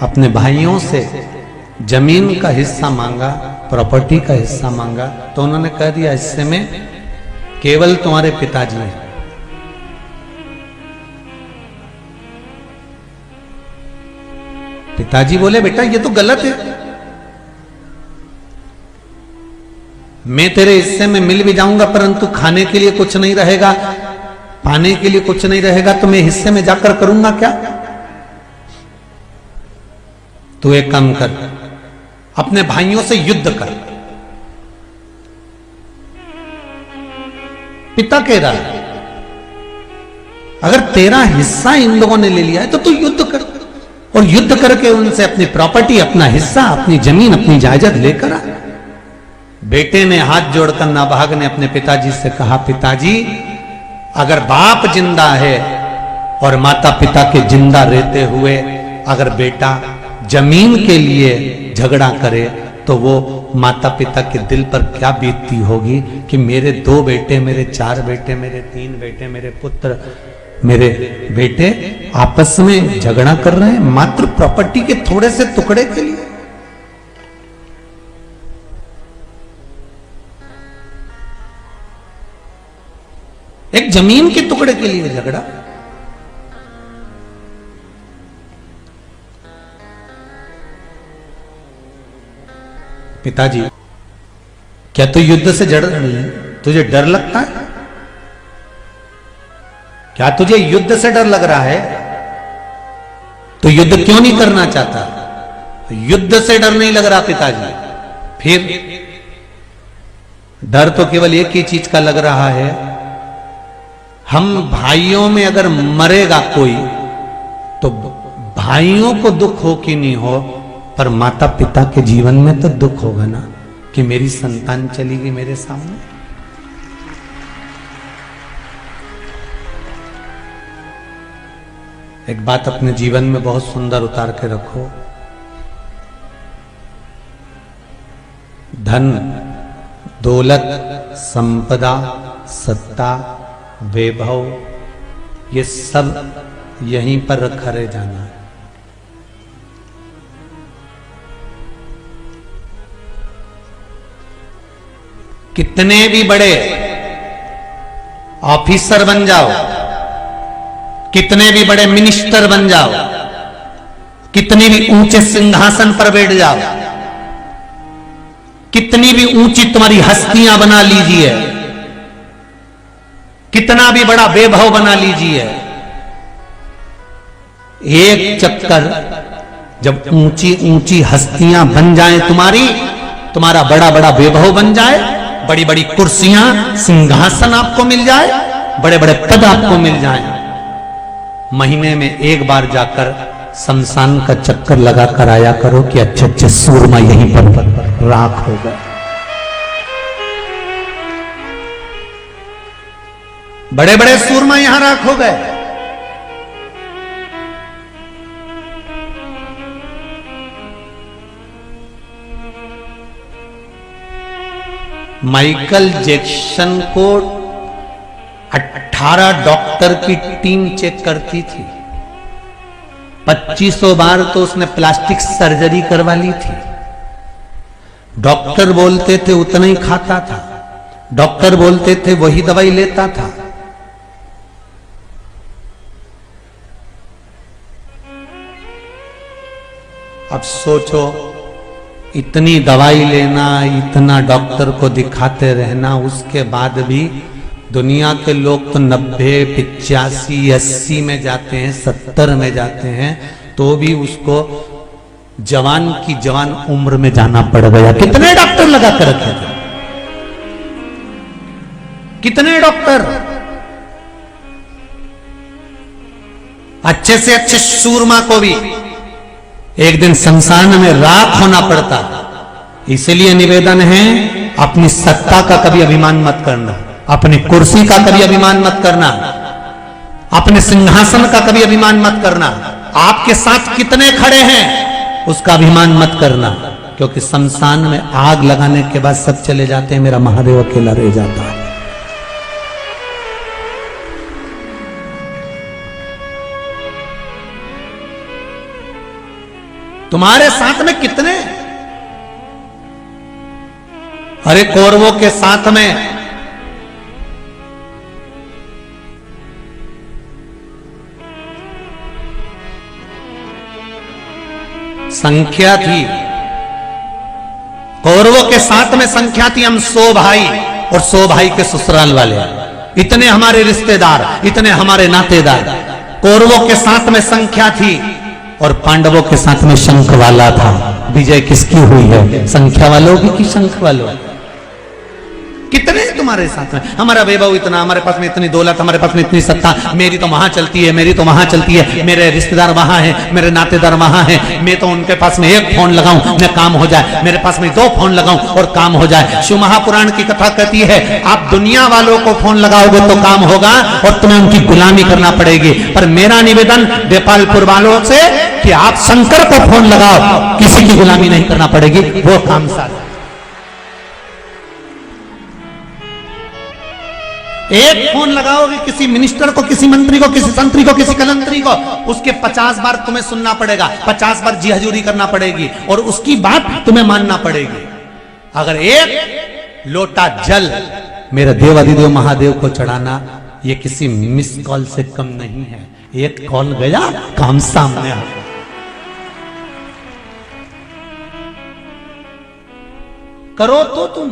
अपने भाइयों से जमीन का हिस्सा मांगा, प्रॉपर्टी का हिस्सा मांगा, तो उन्होंने कह दिया हिस्से में केवल तुम्हारे पिताजी हैं। पिताजी बोले, बेटा ये तो गलत है, मैं तेरे हिस्से में मिल भी जाऊंगा, परंतु खाने के लिए कुछ नहीं रहेगा, पाने के लिए कुछ नहीं रहेगा, तो मैं हिस्से में जाकर करूंगा क्या? तू एक काम कर, अपने भाइयों से युद्ध कर। पिता कह रहा है अगर तेरा हिस्सा इन लोगों ने ले लिया है तो तू युद्ध कर, और युद्ध करके उनसे अपनी प्रॉपर्टी, अपना हिस्सा, अपनी जमीन, अपनी जायदाद लेकर आ। बेटे ने हाथ जोड़कर नाभाग ने अपने पिताजी से कहा, पिताजी अगर बाप जिंदा है और माता पिता के जिंदा रहते हुए अगर बेटा जमीन के लिए झगड़ा करे तो वो माता पिता के दिल पर क्या बीतती होगी कि मेरे 2 बेटे, मेरे 4 बेटे, मेरे 3 बेटे, मेरे पुत्र, मेरे बेटे आपस में झगड़ा कर रहे हैं मात्र प्रॉपर्टी के थोड़े से टुकड़े के लिए। एक जमीन के टुकड़े के लिए झगड़ा। पिताजी क्या तू युद्ध से तुझे डर लगता है? क्या तुझे युद्ध से डर लग रहा है? तो युद्ध क्यों नहीं करना चाहता? युद्ध से डर नहीं लग रहा पिताजी, फिर डर तो केवल एक ही चीज का लग रहा है, हम भाइयों में अगर मरेगा कोई तो भाइयों को दुख हो कि नहीं हो, पर माता पिता के जीवन में तो दुख होगा ना कि मेरी संतान चली गई मेरे सामने। एक बात अपने जीवन में बहुत सुंदर उतार के रखो, धन, दौलत, संपदा, सत्ता, वैभव, ये सब यहीं पर रखा रह जाना है। कितने भी बड़े ऑफिसर बन जाओ, कितने भी बड़े मिनिस्टर बन जाओ, कितने भी ऊंचे सिंहासन पर बैठ जाओ, कितनी भी ऊंची तुम्हारी हस्तियां बना लीजिए, कितना भी बड़ा वैभव बना लीजिए, एक चक्कर जब ऊंची ऊंची हस्तियां बन जाएं तुम्हारी, तुम्हारा बड़ा बड़ा वैभव बन जाए, बड़ी बड़ी कुर्सियां, सिंहासन आपको मिल जाए, बड़े बड़े पद आपको मिल जाए, महीने में एक बार जाकर शमशान का चक्कर लगा कर आया करो कि अच्छे अच्छे सूरमा यहीं पर राख हो गए। बड़े बड़े सूरमा यहां राख हो गए। माइकल जैक्सन को 18 डॉक्टर की टीम चेक करती थी, 2500 बार तो उसने प्लास्टिक सर्जरी करवा ली थी। डॉक्टर बोलते थे उतना ही खाता था, डॉक्टर बोलते थे वही दवाई लेता था। अब सोचो, इतनी दवाई लेना, इतना डॉक्टर को दिखाते रहना, उसके बाद भी दुनिया के लोग तो 90, 85, 80 में जाते हैं, 70 में जाते हैं, तो भी उसको जवान की जवान उम्र में जाना पड़ गया। कितने डॉक्टर लगा कर रखे थे, कितने डॉक्टर, अच्छे से अच्छे सूरमा को भी एक दिन शमशान में राख होना पड़ता। इसलिए निवेदन है, अपनी सत्ता का कभी अभिमान मत करना, अपनी कुर्सी का कभी अभिमान मत करना, अपने सिंहासन का कभी अभिमान मत करना, आपके साथ कितने खड़े हैं उसका अभिमान मत करना, क्योंकि शमशान में आग लगाने के बाद सब चले जाते हैं, मेरा महादेव अकेला रह जाता है। तुम्हारे साथ में कितने, अरे कौरवों के साथ में संख्या थी कौरवों के साथ में संख्या थी हम 100 भाई, और 100 भाई के ससुराल वाले, इतने हमारे रिश्तेदार, इतने हमारे नातेदार। कौरवों के साथ में संख्या थी और पांडवों के साथ में शंख वाला था। विजय किसकी हुई है, संख्या वालों की कि शंख वालों? कितने तुम्हारे साथ में? हमारा वैभव इतना, हमारे पास में इतनी दौलत, हमारे पास में इतनी सत्ता, मेरी तो वहां चलती है, मेरी तो वहां चलती है, मेरे रिश्तेदार वहां हैं, मेरे नातेदार वहां हैं, मैं तो उनके पास में एक फोन लगाऊं मैं काम हो जाए, मेरे पास में 2 फोन लगाऊं और काम हो जाए। शिव महापुराण की कथा कहती है आप दुनिया वालों को फोन लगाओगे तो काम होगा और तुम्हें उनकी गुलामी करना पड़ेगी। पर मेरा निवेदन देपालपुर वालों से कि आप शंकर को फोन लगाओ, किसी की गुलामी नहीं करना पड़ेगी, वो काम साथ। एक फोन लगाओगे किसी मिनिस्टर को, किसी मंत्री को, किसी संतरी को, किसी कलंतरी को, उसके 50 बार तुम्हें सुनना पड़ेगा, 50 बार जी हजूरी करना पड़ेगी और उसकी बात तुम्हें मानना पड़ेगी। अगर एक लोटा जल मेरे देव अधिदेव महादेव को चढ़ाना, ये किसी मिस कॉल से कम नहीं है। एक कॉल गया, काम सामने आ गया। करो तो तुम,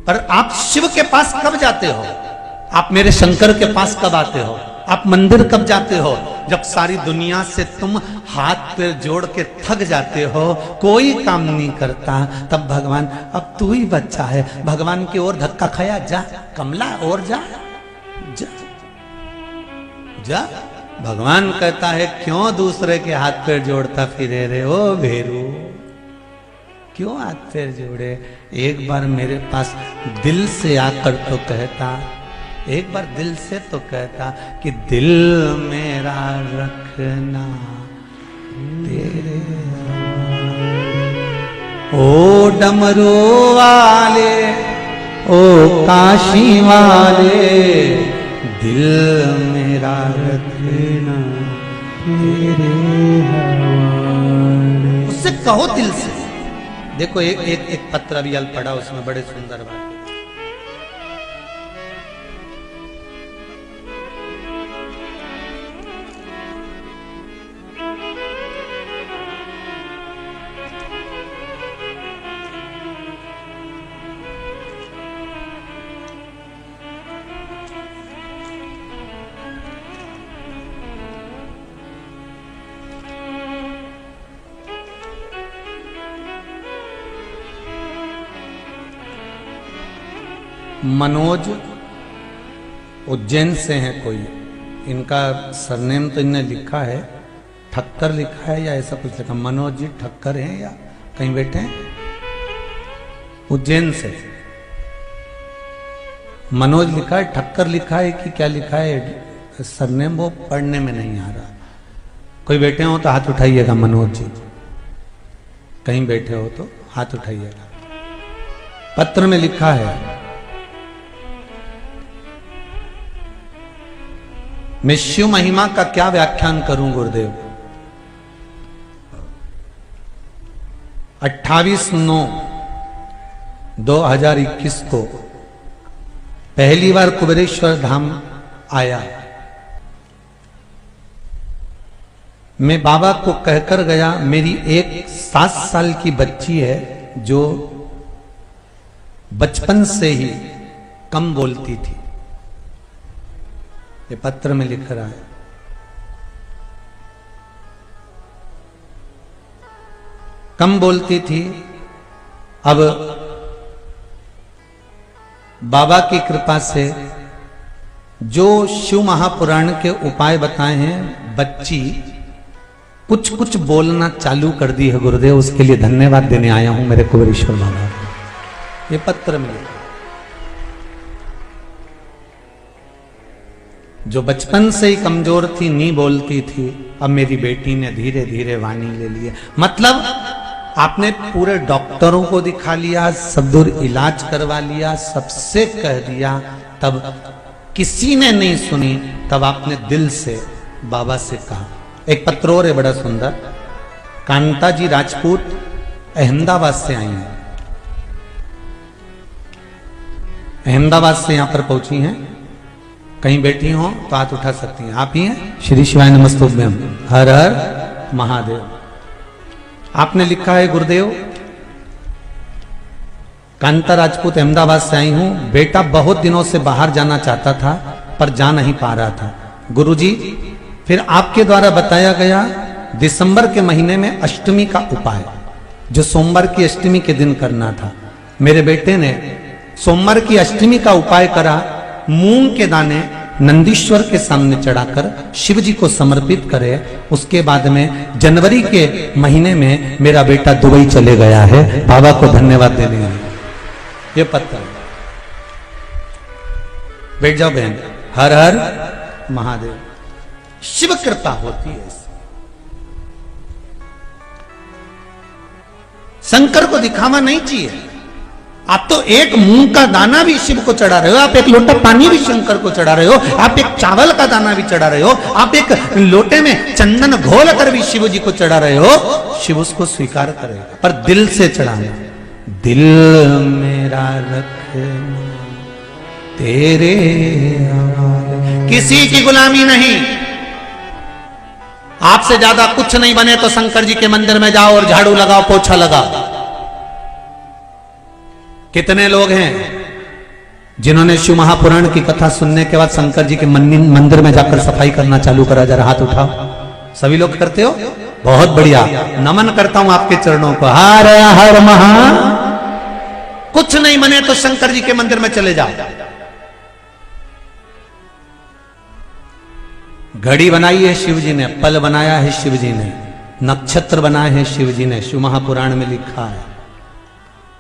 पर आप शिव के पास कब जाते हो? आप मेरे शंकर के पास कब आते हो? आप मंदिर कब जाते हो? जब सारी दुनिया से तुम हाथ पैर जोड़ के थक जाते हो, कोई काम नहीं करता, तब भगवान अब तू ही बच्चा है, भगवान की ओर धक्का खाया, जा कमला और जा जा जा। भगवान कहता है क्यों दूसरे के हाथ पैर जोड़ता फिरे रे ओ भेरू, क्यों हाथ पैर जोड़े? एक बार मेरे पास दिल से आकर तो कहता, एक बार दिल से तो कहता कि दिल मेरा रखना तेरे, ओ डमरू वाले, ओ काशी वाले, दिल मेरा रखना तेरे हवाले। उससे कहो दिल से। देखो एक पत्र अभी अल पढ़ा, उसमें बड़े सुंदर बात। मनोज उज्जैन से हैं कोई, इनका सरनेम तो इनने लिखा है, ठक्कर लिखा है या ऐसा कुछ लिखा, मनोज जी ठक्कर हैं या कहीं बैठे हैं, उज्जैन से। मनोज लिखा है, ठक्कर लिखा है कि क्या लिखा है, सरनेम वो पढ़ने में नहीं आ रहा। कोई बैठे हो तो हाथ उठाइएगा, मनोज जी कहीं बैठे हो तो हाथ उठाइएगा। पत्र में लिखा है, मैं शिव महिमा का क्या व्याख्यान करूं गुरुदेव। 28/9/2021 को पहली बार कुबेरेश्वर धाम आया। मैं बाबा को कहकर गया, मेरी एक 7 साल की बच्ची है जो बचपन से ही कम बोलती थी। ये पत्र में लिख रहा है। कम बोलती थी, अब बाबा की कृपा से जो शिव महापुराण के उपाय बताए हैं, बच्ची कुछ कुछ बोलना चालू कर दी है गुरुदेव। उसके लिए धन्यवाद देने आया हूं मेरे कुबेरेश्वर बाबा। ये पत्र में लिखा, जो बचपन से ही कमजोर थी, नहीं बोलती थी, अब मेरी बेटी ने धीरे धीरे वाणी ले ली है। मतलब आपने पूरे डॉक्टरों को दिखा लिया, सब दूर इलाज करवा लिया, सबसे कह दिया, तब किसी ने नहीं सुनी, तब आपने दिल से बाबा से कहा। एक पत्र और है बड़ा सुंदर, कांता जी राजपूत अहमदाबाद से आई हैं, अहमदाबाद से यहां पर पहुंची हैं। कहीं बैठी हो तो हाथ उठा सकती हैं। आप ही हैं? श्री शिवाय नमस्तुभ्यम, हर हर महादेव। आपने लिखा है गुरुदेव कांता राजपूत अहमदाबाद से आई हूं। बेटा बहुत दिनों से बाहर जाना चाहता था पर जा नहीं पा रहा था। गुरुजी, फिर आपके द्वारा बताया गया दिसंबर के महीने में अष्टमी का उपाय, जो सोमवार की अष्टमी के दिन करना था। मेरे बेटे ने सोमवार की अष्टमी का उपाय करा। मूंग के दाने नंदीश्वर के सामने चढ़ाकर शिव जी को समर्पित करे। उसके बाद में जनवरी के महीने में मेरा बेटा दुबई चले गया है। बाबा को धन्यवाद देने हैं। ये पता है। बैठ जाओ बहन। हर हर महादेव। शिव कृपा होती है। शंकर को दिखावा नहीं चाहिए। आप तो एक मूंग का दाना भी शिव को चढ़ा रहे हो, आप एक लोटा पानी भी शंकर को चढ़ा रहे हो, आप एक चावल का दाना भी चढ़ा रहे हो, आप एक लोटे में चंदन घोल कर भी शिव जी को चढ़ा रहे हो। शिव उसको स्वीकार करेगा, पर दिल से चढ़ाना। दिल मेरा रख तेरे हवाले, किसी की गुलामी नहीं। आपसे ज्यादा कुछ नहीं बने तो शंकर जी के मंदिर में जाओ और झाड़ू लगाओ, पोछा लगाओ। कितने लोग हैं जिन्होंने शिव महापुराण की कथा सुनने के बाद शंकर जी के मंदिर में जाकर सफाई करना चालू करा? जरा हाथ उठाओ। सभी लोग करते हो? बहुत बढ़िया, नमन करता हूं आपके चरणों को। हर हर महा। कुछ नहीं बने तो शंकर जी के मंदिर में चले जाओ। घड़ी बनाई है शिव जी ने, पल बनाया है शिव जी ने, नक्षत्र बनाए हैं शिव जी ने। शिव महापुराण में लिखा है।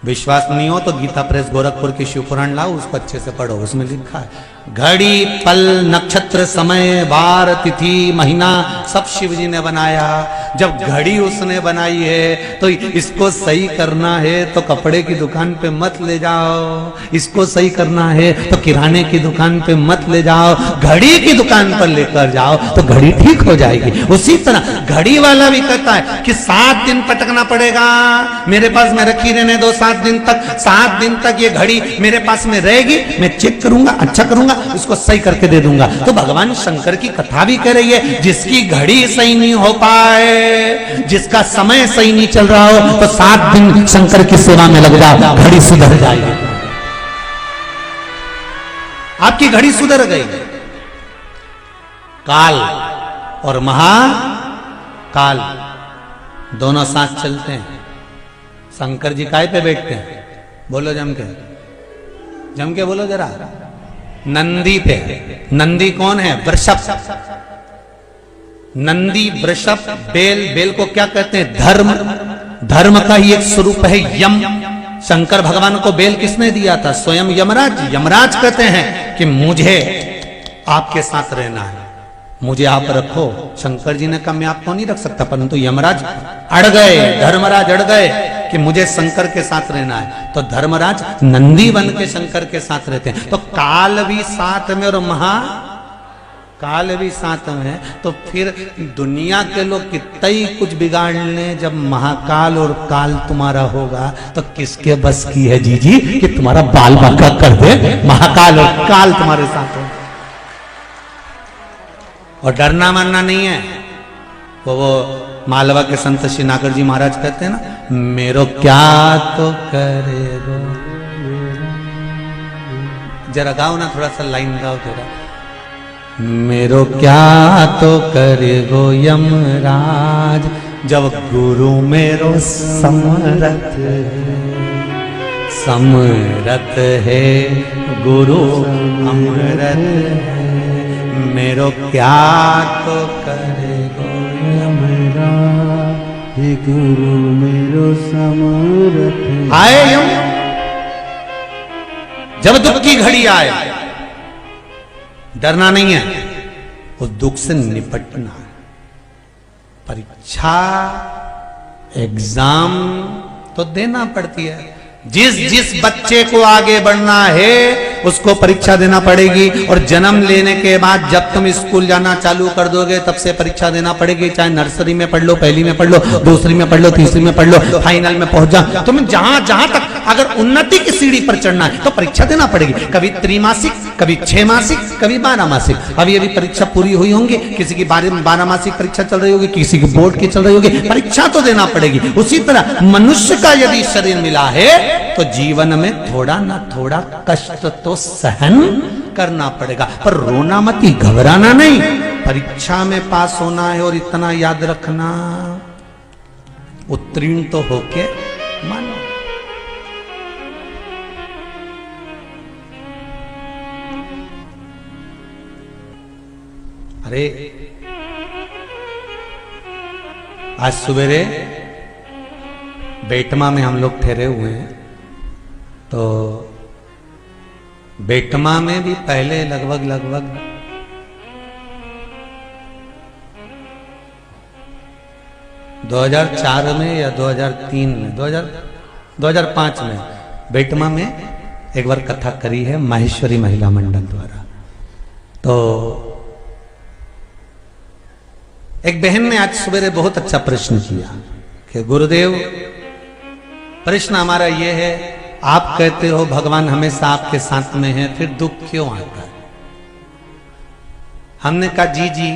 विश्वास नहीं हो तो गीता प्रेस गोरखपुर की शिव पुराण लाओ, उसको अच्छे से पढ़ो। उसमें लिखा है घड़ी, पल, नक्षत्र, समय, वार, तिथि, महीना सब शिव जी ने बनाया। जब घड़ी उसने बनाई है तो इसको सही करना है तो कपड़े की दुकान पे मत ले जाओ, इसको सही करना है तो किराने की दुकान पे मत ले जाओ, घड़ी की दुकान पर लेकर जाओ तो घड़ी ठीक हो जाएगी। उसी तरह घड़ी वाला भी कहता है कि 7 दिन पटकना पड़ेगा, मेरे पास में रखी रहने दो 7 दिन तक। 7 दिन तक ये घड़ी मेरे पास में रहेगी, मैं चेक करूंगा, अच्छा करूंगा, उसको सही करके दे दूंगा। तो भगवान शंकर की कथा भी कह रही है, जिसकी घड़ी सही नहीं हो पाए, जिसका समय सही नहीं चल रहा हो, तो 7 दिन शंकर की सेवा में लग जाओ, घड़ी सुधर जाएगी। आपकी घड़ी सुधर गई। काल और महाकाल दोनों साथ चलते हैं। शंकर जी काय पे बैठते हैं? बोलो जम के बोलो जरा। नंदी पे। नंदी कौन है? वृषभ। नंदी, वृषभ, बेल। बेल को क्या कहते हैं? धर्म। धर्म का ही एक स्वरूप है यम। शंकर भगवान को बेल किसने दिया था? स्वयं यमराज। यमराज कहते हैं कि मुझे आपके साथ रहना है, मुझे आप रखो। शंकर जी ने कहा मैं आपको नहीं रख सकता, परंतु यमराज अड़ गए, धर्मराज अड़ गए कि मुझे शंकर के साथ रहना है। तो धर्मराज नंदी बन के शंकर के साथ रहते हैं। तो काल भी साथ में और महाकाल भी साथ में है। तो फिर दुनिया के लोग कितना ही कुछ बिगाड़ लें, जब महाकाल और काल तुम्हारा होगा तो किसके बस की है जीजी कि तुम्हारा बाल बांका कर दे? महाकाल और काल तुम्हारे साथ हो। और डरना मानना नहीं है। वो मालवा के संत श्री नागर जी महाराज कहते हैं ना, मेरो क्या तो करे गो। जरा गाओ ना, थोड़ा सा लाइन गाओ जरा। मेरो क्या तो करे गो यमराज, जब गुरु मेरो समरथ है, गुरु अमरथ है। मेरो क्या तो करेगो यमराज, हे गुरु मेरो समरथ। आए यम, जब दुख की घड़ी आए, डरना नहीं है, उस दुख से निपटना है। परीक्षा, एग्जाम तो देना पड़ती है। जिस बच्चे को आगे बढ़ना है उसको परीक्षा देना पड़ेगी। और जन्म लेने के बाद जब तुम स्कूल जाना चालू कर दोगे तब से परीक्षा देना पड़ेगी। चाहे नर्सरी में पढ़ लो, पहली में पढ़ लो, दूसरी में पढ़ लो, तीसरी में पढ़ लो, फाइनल में पहुंच जाओ। तुम जहां जहां तक अगर उन्नति की सीढ़ी पर चढ़ना है तो परीक्षा देना पड़ेगी, कभी त्रिमासिक, कभी 6 मासिक, कभी 12 मासिक। अभी अभी परीक्षा पूरी हुई होंगी, किसी की 12 मासिक परीक्षा चल रही होगी, किसी की बोर्ड की चल रही होगी, परीक्षा तो देना पड़ेगी। उसी तरह मनुष्य का यदि शरीर मिला है तो जीवन में थोड़ा ना थोड़ा कष्ट तो सहन करना पड़ेगा, पर रोना मत, घबराना नहीं। परीक्षा में पास होना है और इतना याद रखना, उत्तीर्ण तो होके मानो। अरे आज सवेरे बेटमा में हम लोग ठहरे हुए हैं, तो बेटमा में भी पहले लगभग 2004 में या 2003 में 2005 में बेटमा में एक बार कथा करी है माहेश्वरी महिला मंडल द्वारा। तो एक बहन ने आज सवेरे बहुत अच्छा प्रश्न किया कि गुरुदेव, प्रश्न हमारा यह है, आप कहते हो भगवान हमेशा आपके साथ में है, फिर दुख क्यों आता है? हमने कहा जी,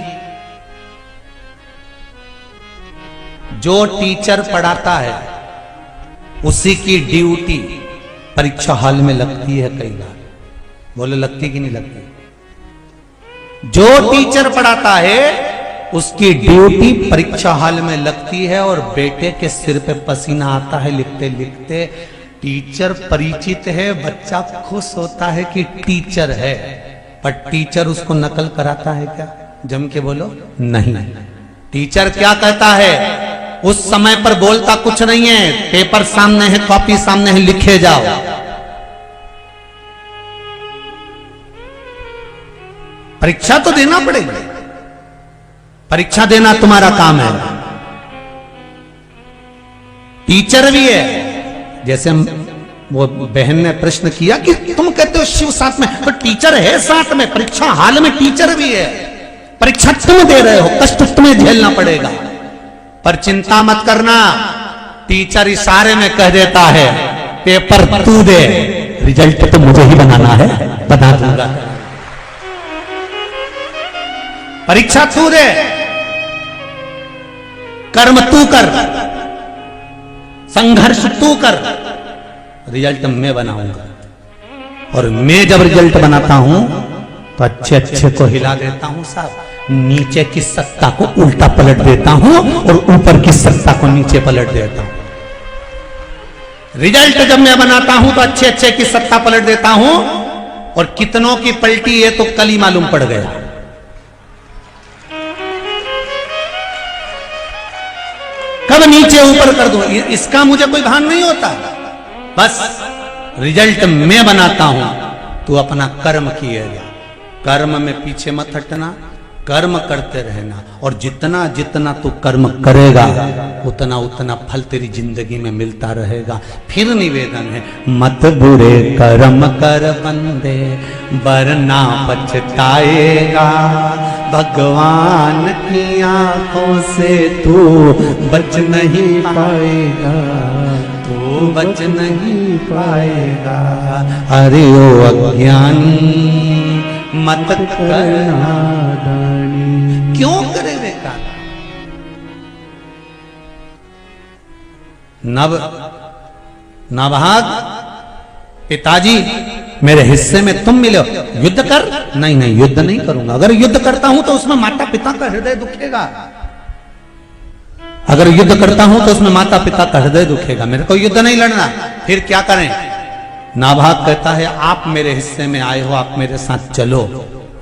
जो टीचर पढ़ाता है उसी की ड्यूटी परीक्षा हॉल में लगती है कई बार। बोले लगती कि नहीं लगती? जो टीचर पढ़ाता है उसकी ड्यूटी परीक्षा हॉल में लगती है, और बेटे के सिर पे पसीना आता है लिखते लिखते। टीचर परिचित है, बच्चा खुश होता है कि टीचर है, पर टीचर उसको नकल कराता है क्या? जम के बोलो, नहीं। टीचर क्या कहता है? उस समय पर बोलता कुछ नहीं है, पेपर सामने है, कॉपी सामने है, लिखे जाओ। परीक्षा तो देना पड़ेगा, परीक्षा देना तुम्हारा काम है। टीचर भी है, जैसे वो बहन ने प्रश्न किया कि तुम कहते हो शिव साथ में, तो टीचर है साथ में, परीक्षा हाल में टीचर भी है। परीक्षा तुम दे रहे हो, कष्ट तुम्हें झेलना पड़ेगा, पर चिंता मत करना। टीचर इशारे में कह देता है पेपर तू दे, रिजल्ट तो मुझे ही बनाना है, बता दूंगा। परीक्षा तू दे, कर्म तू कर, संघर्ष तू कर, रिजल्ट मैं बनाऊंगा। और मैं जब रिजल्ट बनाता हूं तो अच्छे अच्छे को हिला देता हूं साहब, नीचे की सत्ता को उल्टा पलट देता हूं और ऊपर की सत्ता को नीचे पलट देता हूं। रिजल्ट जब मैं बनाता हूं तो अच्छे अच्छे की सत्ता पलट देता हूं, और कितनों की पलटी है तो कल ही मालूम पड़ गया। कब नीचे ऊपर कर दूं इसका मुझे कोई भान नहीं होता। बस रिजल्ट मैं बनाता हूं, तू अपना कर्म किए जा, कर्म में पीछे मत हटना, कर्म करते रहना, और जितना जितना तू कर्म करेगा उतना उतना फल तेरी जिंदगी में मिलता रहेगा। फिर निवेदन है, मत बुरे कर्म कर बंदे वरना पछताएगा, भगवान की आंखों से तू बच नहीं पाएगा, तू बच नहीं पाएगा। अरे ओ अज्ञानी मत करना, क्यों करे बेकार? नवभाग पिताजी मेरे हिस्से में तुम मिले, युद्ध कर। नहीं नहीं, युद्ध नहीं करूंगा। अगर युद्ध करता हूं तो उसमें माता पिता का हृदय दुखेगा, अगर युद्ध करता हूं तो उसमें माता पिता का हृदय दुखेगा, मेरे को युद्ध नहीं लड़ना। फिर क्या करें? नाभाग कहता है आप मेरे हिस्से में आए हो, आप मेरे साथ चलो।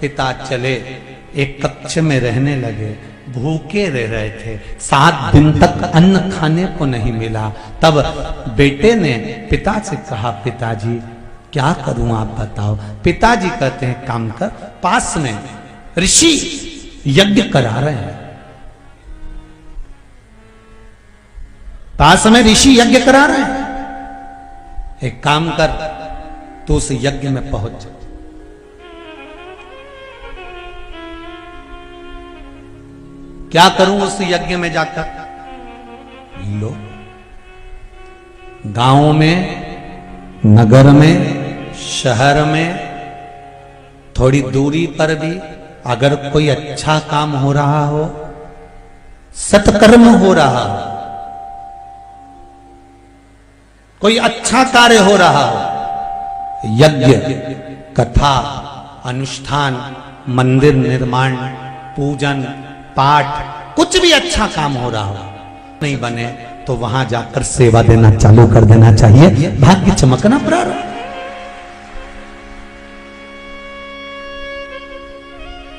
पिता चले, एक कक्ष में रहने लगे, भूखे रह रहे थे, 7 दिन तक अन्न खाने को नहीं मिला। तब बेटे ने पिता से कहा, पिताजी क्या करूं आप बताओ। पिताजी कहते हैं काम कर, पास में ऋषि यज्ञ करा रहे हैं, पास में ऋषि यज्ञ करा रहे हैं, एक काम कर तू उस यज्ञ में पहुंच। क्या करूं उस यज्ञ में जाकर? लो, गांवों में नगर में, शहर में, थोड़ी दूरी पर भी अगर कोई अच्छा काम हो रहा हो, सत्कर्म हो रहा हो, कोई अच्छा कार्य हो रहा हो, यज्ञ, कथा, अनुष्ठान, मंदिर निर्माण, पूजन, पाठ, कुछ भी अच्छा काम हो रहा हो, नहीं बने तो वहां जाकर सेवा देना चालू कर देना चाहिए। भाग्य चमकना प्रारंभ।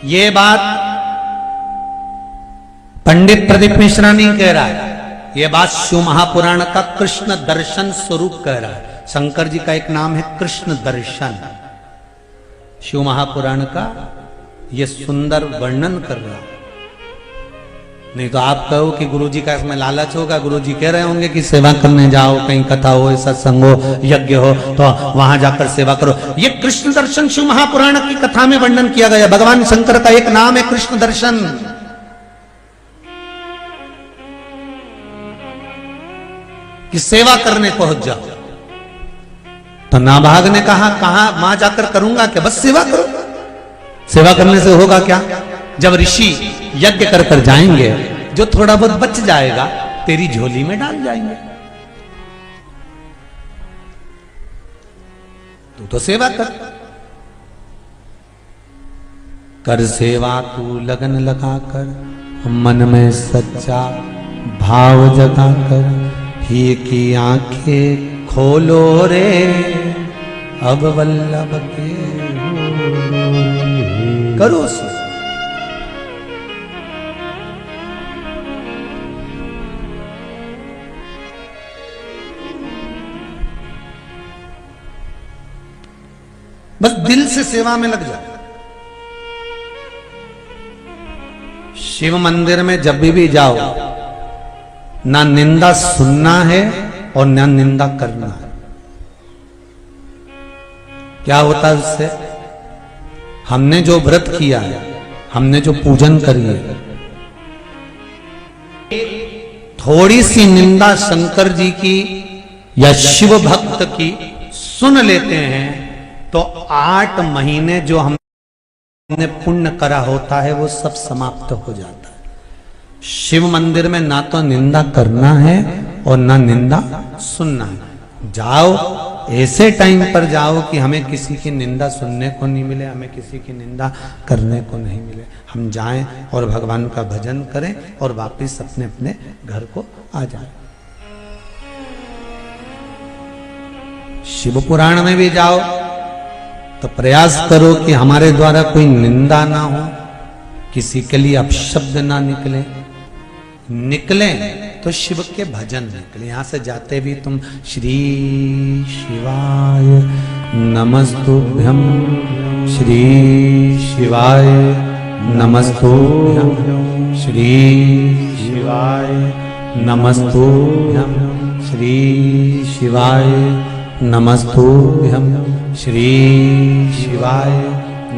ये बात पंडित प्रदीप मिश्रा नहीं कह रहा है, ये बात शिव महापुराण का कृष्ण दर्शन स्वरूप कह रहा है। शंकर जी का एक नाम है कृष्ण दर्शन। शिव महापुराण का ये सुंदर वर्णन कर रहा है। नहीं तो आप कहो कि गुरुजी का इसमें लालच होगा, गुरुजी कह रहे होंगे कि सेवा करने जाओ, कहीं कथा हो, सत्संग हो, यज्ञ हो, तो वहां जाकर सेवा करो। ये कृष्ण दर्शन शिव महापुराण की कथा में वर्णन किया गया। भगवान शंकर का एक नाम है कृष्ण दर्शन। कि सेवा करने पहुंच जाओ। तो नाभाग ने कहा, कहां वहां जाकर करूंगा क्या, बस सेवा करो। सेवा करने से होगा क्या? जब ऋषि यज्ञ कर कर जाएंगे, जो थोड़ा बहुत बच जाएगा तेरी झोली में डाल जाएंगे। तू तो सेवा कर सेवा तू लगन लगाकर, मन में सच्चा भाव जगाकर, ही की आंखें खोलो रे, अब वल्लभ के करो। बस दिल से सेवा में लग जाओ। शिव मंदिर में जब भी जाओ, ना निंदा सुनना है और ना निंदा करना है। क्या होता है उससे? हमने जो व्रत किया है, हमने जो पूजन करी है, थोड़ी सी निंदा शंकर जी की या शिव भक्त की सुन लेते हैं तो 8 महीने जो हमने पुण्य करा होता है वो सब समाप्त हो जाता है। शिव मंदिर में ना तो निंदा करना है और ना निंदा सुनना है। जाओ, ऐसे टाइम पर जाओ कि हमें किसी की निंदा सुनने को नहीं मिले, हमें किसी की निंदा करने को नहीं मिले। हम जाएं और भगवान का भजन करें और वापस अपने अपने घर को आ जाएं। शिव पुराण में भी जाओ तो प्रयास करो कि हमारे द्वारा कोई निंदा ना हो, किसी के लिए अपशब्द ना निकले। निकले तो शिव के भजन निकले। यहां से जाते भी तुम श्री शिवाय नमस्तुभ्यम, श्री शिवाय नमस्तुभ्यम, श्री शिवाय नमस्तुभ्यम, श्री शिवाय नमस्तुभ्यम, श्री शिवाय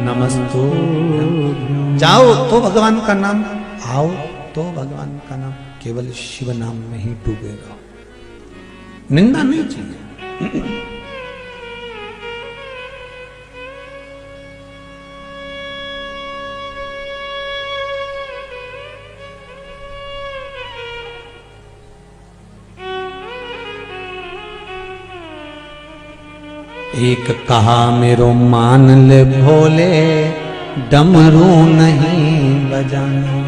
नमस्तुभ्यम। जाओ तो भगवान का नाम, आओ तो भगवान का नाम, केवल शिव नाम में ही डूबे रहो। निंदा नहीं चाहिए। एक कहा मेरो मान ले भोले, डमरू नहीं बजाना।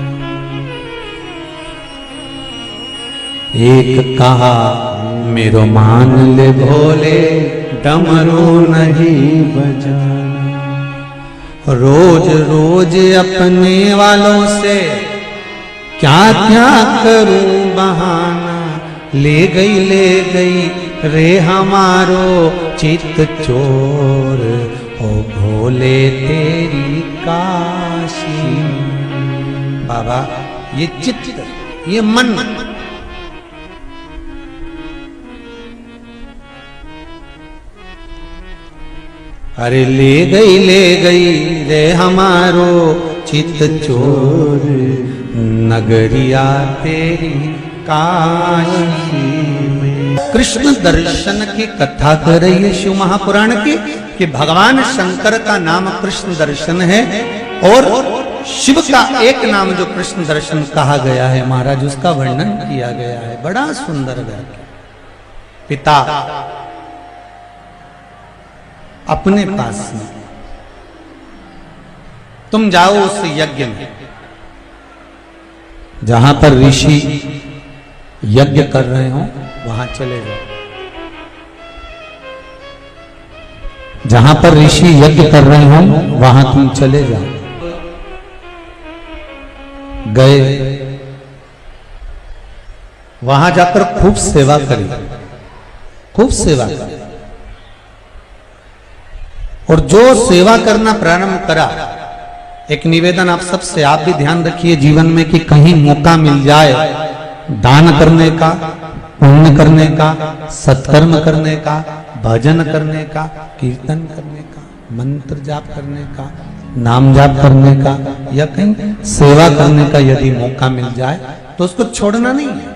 एक कहा मेरो मान ले भोले, डमरू नहीं बजाना। रोज रोज अपने वालों से क्या क्या करूं बहाना। ले गई रे हमारो चित चोर, ओ भोले तेरी काशी। बाबा ये चित्त, ये मन, अरे ले गई रे हमारो चित चोर, नगरिया तेरी काशी में। कृष्ण दर्शन की कथा कर रही है शिव महापुराण की, कि भगवान शंकर का नाम कृष्ण दर्शन है और शिव का एक नाम जो कृष्ण दर्शन कहा गया है महाराज, उसका वर्णन किया गया है। बड़ा सुंदर वाक्य। पिता अपने पास में, तुम जाओ उस यज्ञ में जहां पर ऋषि यज्ञ कर रहे हो, वहां चले जाओ। जहां पर ऋषि यज्ञ कर रहे हो वहां तुम चले जाओ। गए, वहां जाकर खूब सेवा करी, खूब सेवा करी। और जो सेवा करना प्रारंभ करा, एक निवेदन आप सबसे, आप भी ध्यान रखिए जीवन में कि कहीं मौका मिल जाए दान करने का, पुण्य करने का, सत्कर्म करने का, भजन करने का, कीर्तन करने का, मंत्र जाप करने का, नाम जाप करने का, या कहीं सेवा करने का यदि मौका मिल जाए तो उसको छोड़ना नहीं है।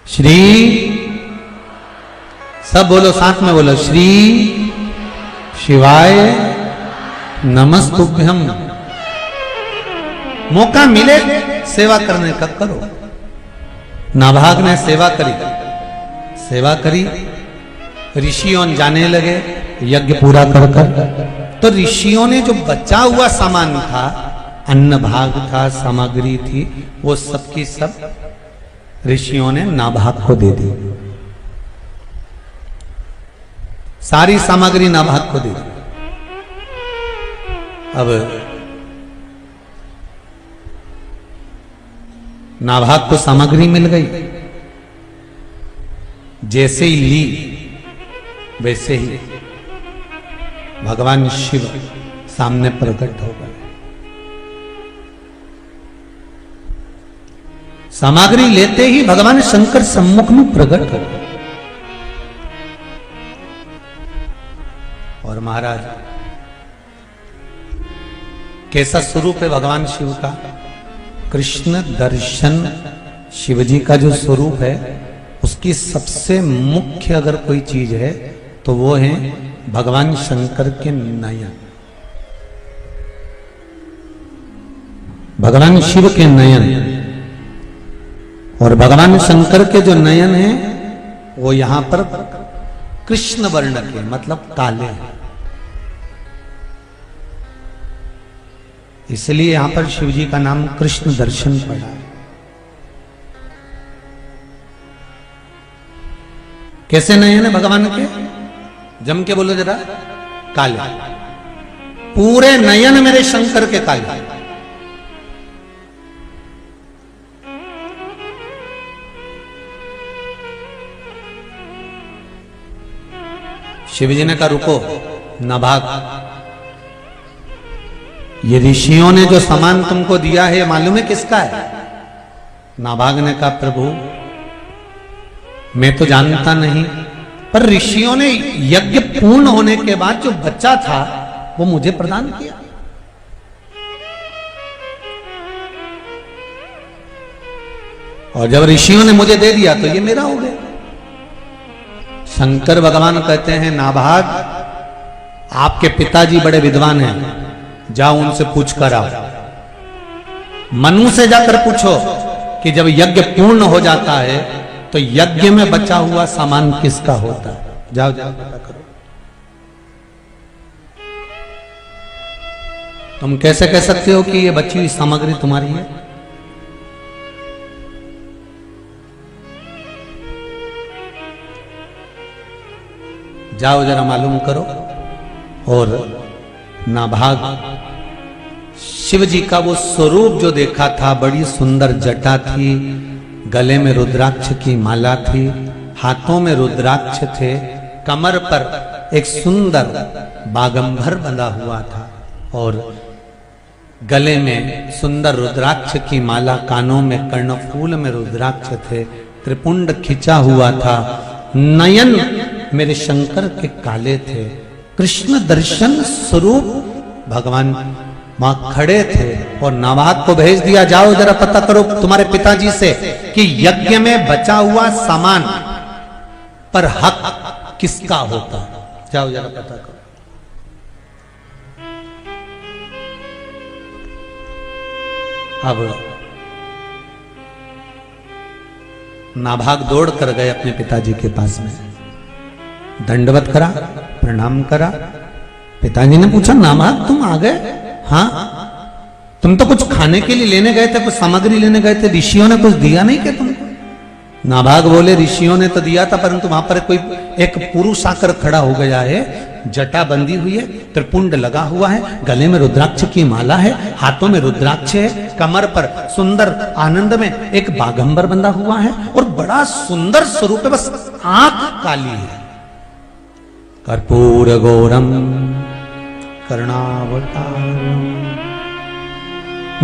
श्री, सब बोलो, साथ में बोलो, श्री शिवाय नमस्तुभ्यम। मौका मिले सेवा करने का करो। नाभाग ने सेवा करी, सेवा करी, ऋषियों जाने लगे यज्ञ पूरा कर कर। तो ऋषियों ने जो बचा हुआ सामान था, अन्न भाग था, सामग्री थी, वो सब की सब ऋषियों ने नाभाग को दे दी। सारी सामग्री नाभाग को दे दी। अब नाभाग को सामग्री मिल गई, जैसे ही ली वैसे ही भगवान शिव सामने प्रकट हो गए। सामग्री लेते ही भगवान शंकर सम्मुख में प्रकट हो गए। और महाराज, कैसा स्वरूप है भगवान शिव का? कृष्ण दर्शन शिवजी का जो स्वरूप है, उसकी सबसे मुख्य अगर कोई चीज है तो वो है भगवान शंकर के नयन। भगवान शिव के नयन, और भगवान शंकर के जो नयन है वो यहां पर कृष्ण वर्ण के, मतलब काले हैं। इसलिए यहां पर शिवजी का नाम कृष्ण दर्शन पड़ा है। कैसे नयन है भगवान के? जम के बोलो जरा, काले। पूरे नयन मेरे शंकर के काले। शिवजी ने कहा रुको, नाभाग, ये ऋषियों ने जो सामान तुमको दिया है मालूम है किसका है? नाभाग ने कहा प्रभु मैं तो जानता नहीं, पर ऋषियों ने यज्ञ पूर्ण होने के बाद जो बच्चा था वो मुझे प्रदान किया। और जब ऋषियों ने मुझे दे दिया तो ये मेरा हो गया। शंकर भगवान कहते हैं नाभाग, आपके पिताजी बड़े विद्वान हैं, जाओ उनसे पूछ कर आओ। मनु से जाकर पूछो कि जब यज्ञ पूर्ण हो जाता है तो यज्ञ में बचा हुआ सामान किसका होता है? जाओ जाओ पता करो। तुम कैसे कह सकते हो कि ये बची हुई सामग्री तुम्हारी है? जाओ जरा मालूम करो। और नाभाग शिव जी का वो स्वरूप जो देखा था, बड़ी सुंदर जटा थी, गले में रुद्राक्ष की माला थी, हाथों में रुद्राक्ष थे, कमर पर एक सुंदर बागंबर बंधा हुआ था और गले में सुंदर रुद्राक्ष की माला, कानों में कर्णफूल में रुद्राक्ष थे, त्रिपुंड खिंचा हुआ था, नयन मेरे शंकर के काले थे। कृष्ण दर्शन स्वरूप भगवान वहां खड़े थे और नाभाग को भेज दिया, जाओ जरा पता करो तुम्हारे पिताजी से कि यज्ञ में बचा हुआ सामान पर हक किसका होता, जाओ जरा पता करो। अब नाभाग दौड़ कर गए अपने पिताजी के पास में, दंडवत करा, प्रणाम करा। पिताजी ने पूछा, नाभाग तुम आ गए? हाँ, तुम तो कुछ खाने के लिए लेने गए थे, कुछ सामग्री लेने गए थे, ऋषियों ने कुछ दिया नहीं क्या तुमको? नाभाग बोले, ऋषियों ने तो दिया था, परंतु वहां पर कोई एक पुरुष आकर खड़ा हो गया है, जटा बंधी हुई है, त्रिपुंड लगा हुआ है, गले में रुद्राक्ष की माला है, हाथों में रुद्राक्ष है, कमर पर सुंदर आनंद में एक बागंबर बंधा हुआ है और बड़ा सुंदर स्वरूप है, बस आंख काली है। कर्पूर गौरम कर्णावतारम,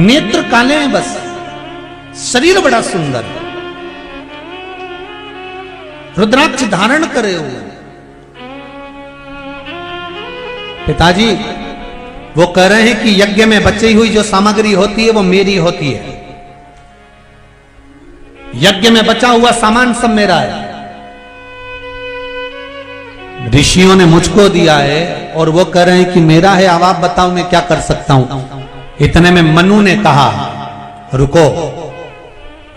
नेत्र काले हैं बस, शरीर बड़ा सुंदर, रुद्राक्ष धारण करे हुए। पिताजी वो कह रहे हैं कि यज्ञ में बची हुई जो सामग्री होती है वो मेरी होती है, यज्ञ में बचा हुआ सामान सब मेरा है, ऋषियों ने मुझको दिया है और वो कह रहे हैं कि मेरा है, अब आप बताओ मैं क्या कर सकता हूं। इतने में मनु ने कहा, रुको,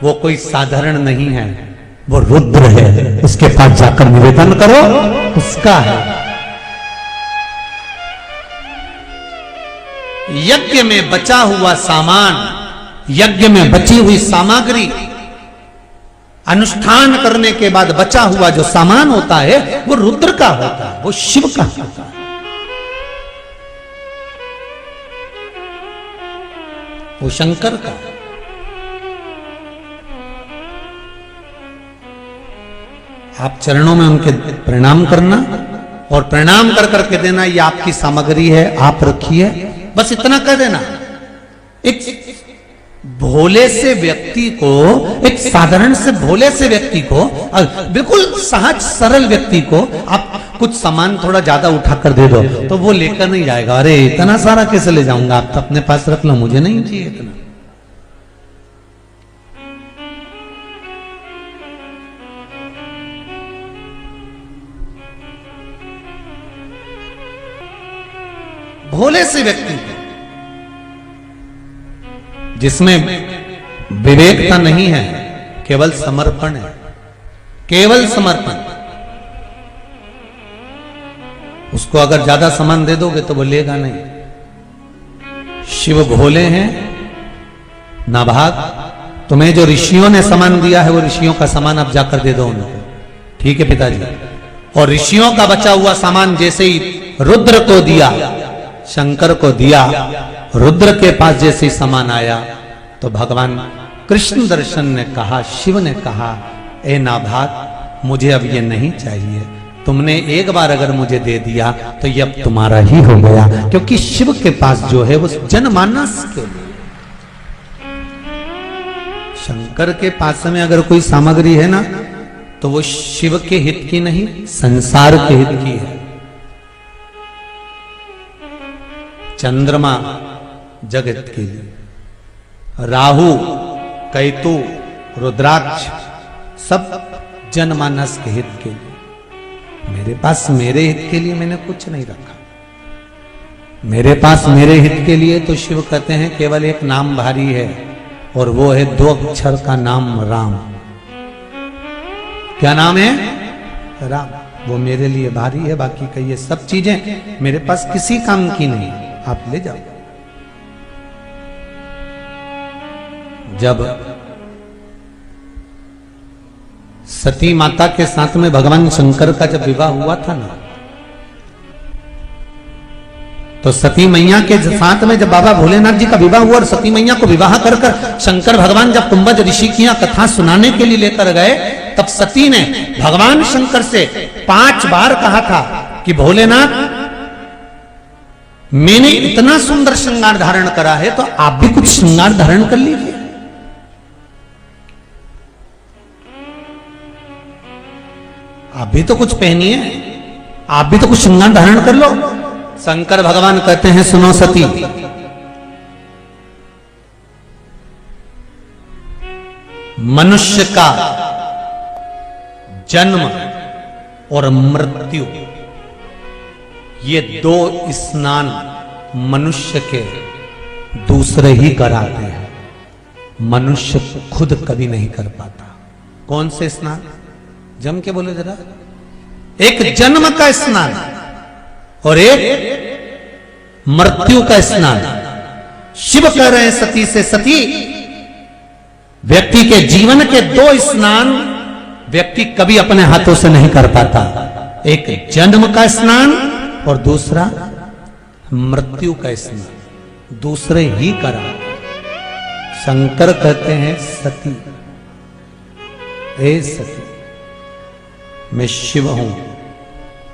वो कोई साधारण नहीं है, वो रुद्र है, उसके पास जाकर निवेदन करो, उसका है। यज्ञ में बचा हुआ सामान, यज्ञ में बची हुई सामग्री, अनुष्ठान करने के बाद बचा हुआ जो सामान होता है वो रुद्र का होता है, वो शिव का होता है, वो शंकर का। आप चरणों में उनके प्रणाम करना और प्रणाम कर करके देना, ये आपकी सामग्री है, आप रखिए, बस इतना कह देना। एक भोले से व्यक्ति को, एक साधारण से भोले से व्यक्ति को, बिल्कुल सहज सरल व्यक्ति को आप कुछ सामान थोड़ा ज्यादा उठाकर दे दो तो वो लेकर नहीं जाएगा, अरे इतना सारा कैसे ले जाऊंगा, आप तो अपने पास रख लो, मुझे नहीं चाहिए इतना। भोले से व्यक्ति जिसमें विवेकता नहीं है, केवल समर्पण है, केवल समर्पण, उसको अगर ज्यादा सामान दे दोगे तो वो लेगा नहीं। शिव भोले हैं, नाभाग तुम्हें जो ऋषियों ने सामान दिया है वो ऋषियों का सामान आप जाकर दे दो उनको, ठीक है पिताजी। और ऋषियों का बचा हुआ सामान जैसे ही रुद्र को दिया, शंकर को दिया, रुद्र के पास जैसे सामान आया तो भगवान कृष्ण दर्शन ने कहा, शिव ने कहा, ए नाभाग मुझे अब ये नहीं चाहिए, तुमने एक बार अगर मुझे दे दिया तो ये अब तुम्हारा ही हो गया, क्योंकि शिव के पास जो है वो जनमानस के लिए, शंकर के पास में अगर कोई सामग्री है ना तो वो शिव के हित की नहीं, संसार के हित की है। चंद्रमा जगत के लिए, राहु कैतु रुद्राक्ष सब जनमानस के हित के लिए। मेरे पास मेरे हित के लिए मैंने कुछ नहीं रखा, मेरे पास मेरे हित के लिए तो शिव कहते हैं केवल एक नाम भारी है और वो है 2 अक्षर का नाम राम। क्या नाम है? राम। वो मेरे लिए भारी है, बाकी का ये सब चीजें मेरे पास किसी काम की नहीं, आप ले जाओ। जब सती माता के साथ में भगवान शंकर का जब विवाह हुआ था ना, तो सती मैया के साथ में जब बाबा भोलेनाथ जी का विवाह हुआ और सती मैया को विवाह कर कर शंकर भगवान जब कुंभज ऋषि की कथा सुनाने के लिए लेकर गए, तब सती ने भगवान शंकर से 5 बार कहा था कि भोलेनाथ मैंने इतना सुंदर श्रृंगार धारण करा है तो आप भी कुछ श्रृंगार धारण कर लीजिए। आप भी तो कुछ पहनिए, आप भी तो कुछ श्रृंगार धारण कर लो। शंकर भगवान कहते हैं, सुनो सती, मनुष्य का जन्म और मृत्यु, ये दो स्नान मनुष्य के दूसरे ही कराते हैं, मनुष्य खुद कभी नहीं कर पाता। कौन से स्नान? जम के बोले जरा। एक जन्म का स्नान और एक मृत्यु का स्नान। शिव कह रहे हैं सती से, सती व्यक्ति के जीवन के दो स्नान व्यक्ति कभी अपने हाथों से नहीं कर पाता। एक जन्म का स्नान और दूसरा मृत्यु का स्नान, दूसरे ही करा। शंकर कहते हैं सती, ए सती मैं शिव हूं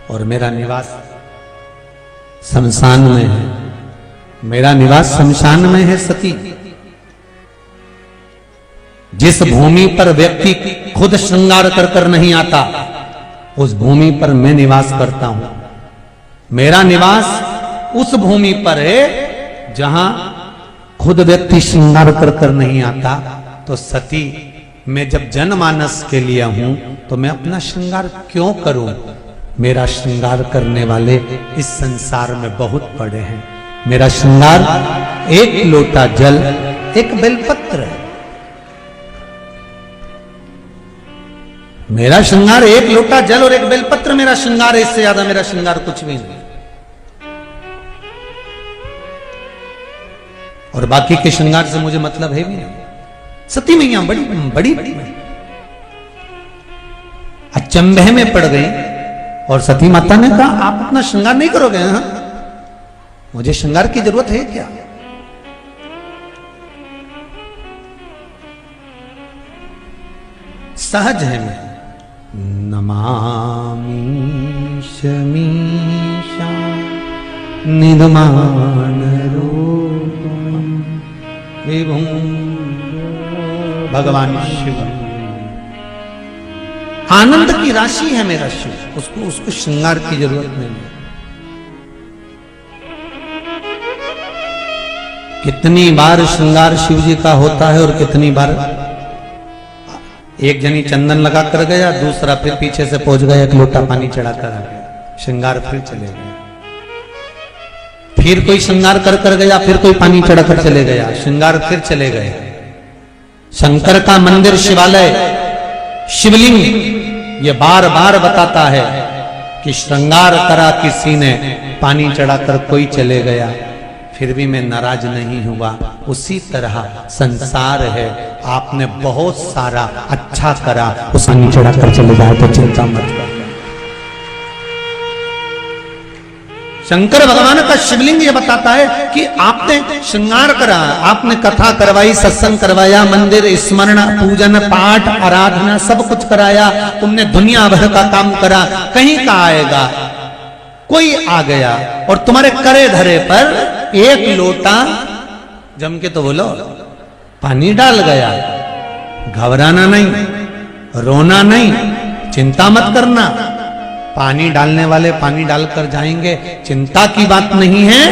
और मेरा निवास शमशान में है, मेरा निवास शमशान में है सती। जिस भूमि पर व्यक्ति खुद श्रृंगार कर कर नहीं आता, उस भूमि पर मैं निवास करता हूं। मेरा निवास उस भूमि पर है जहां खुद व्यक्ति श्रृंगार कर कर नहीं आता। तो सती मैं जब जनमानस के लिए हूं तो मैं अपना श्रृंगार क्यों करूं? मेरा श्रृंगार करने वाले इस संसार में बहुत पड़े हैं। मेरा श्रृंगार एक लोटा जल, एक बेलपत्र है। मेरा श्रृंगार एक लोटा जल और एक बेलपत्र मेरा श्रृंगार है, इससे ज्यादा मेरा श्रृंगार कुछ भी नहीं। और बाकी के श्रृंगार से मुझे मतलब है भी नहीं। सती मैया बड़ी बड़ी बड़ी अचंभे में पड़ गई और सती माता ने कहा आप अपना श्रृंगार नहीं करोगे? हाँ, मुझे श्रृंगार की जरूरत है क्या? सहज है मैं। नमामि शमीशा निर्माण रूपम विभुं भगवान शिव। आनंद की राशि है मेरा शिव, उसको श्रृंगार की जरूरत नहीं है। कितनी बार श्रृंगार शिव जी का होता है और कितनी बार एक जनी चंदन लगा कर गया, दूसरा फिर पीछे से पहुंच गया, एक लोटा पानी चढ़ा कर आ गया, श्रृंगार फिर चले गया। फिर कोई श्रृंगार कर गया, फिर कोई पानी चढ़ा कर चले गया, श्रृंगार फिर चले गए। शंकर का मंदिर, शिवालय, शिवलिंग ये बार बार बताता है कि श्रृंगार करा किसी ने, पानी चढ़ाकर कोई चले गया, फिर भी मैं नाराज नहीं हुआ। उसी तरह संसार है, आपने बहुत सारा अच्छा करा, उस पानी चढ़ाकर चले जाए तो चिंता मत कर। शंकर भगवान का शिवलिंग ये बताता है कि आपने श्रृंगार करा, आपने कथा करवाई, सत्संग करवाया, मंदिर स्मरण पूजन पाठ आराधना सब कुछ कराया, तुमने दुनिया भर का काम करा, कहीं का आएगा कोई आ गया और तुम्हारे करे धरे पर एक लोटा, जम के तो बोलो, पानी डाल गया। घबराना नहीं, रोना नहीं, चिंता मत करना। पानी डालने वाले पानी डालकर जाएंगे, चिंता की बात नहीं है।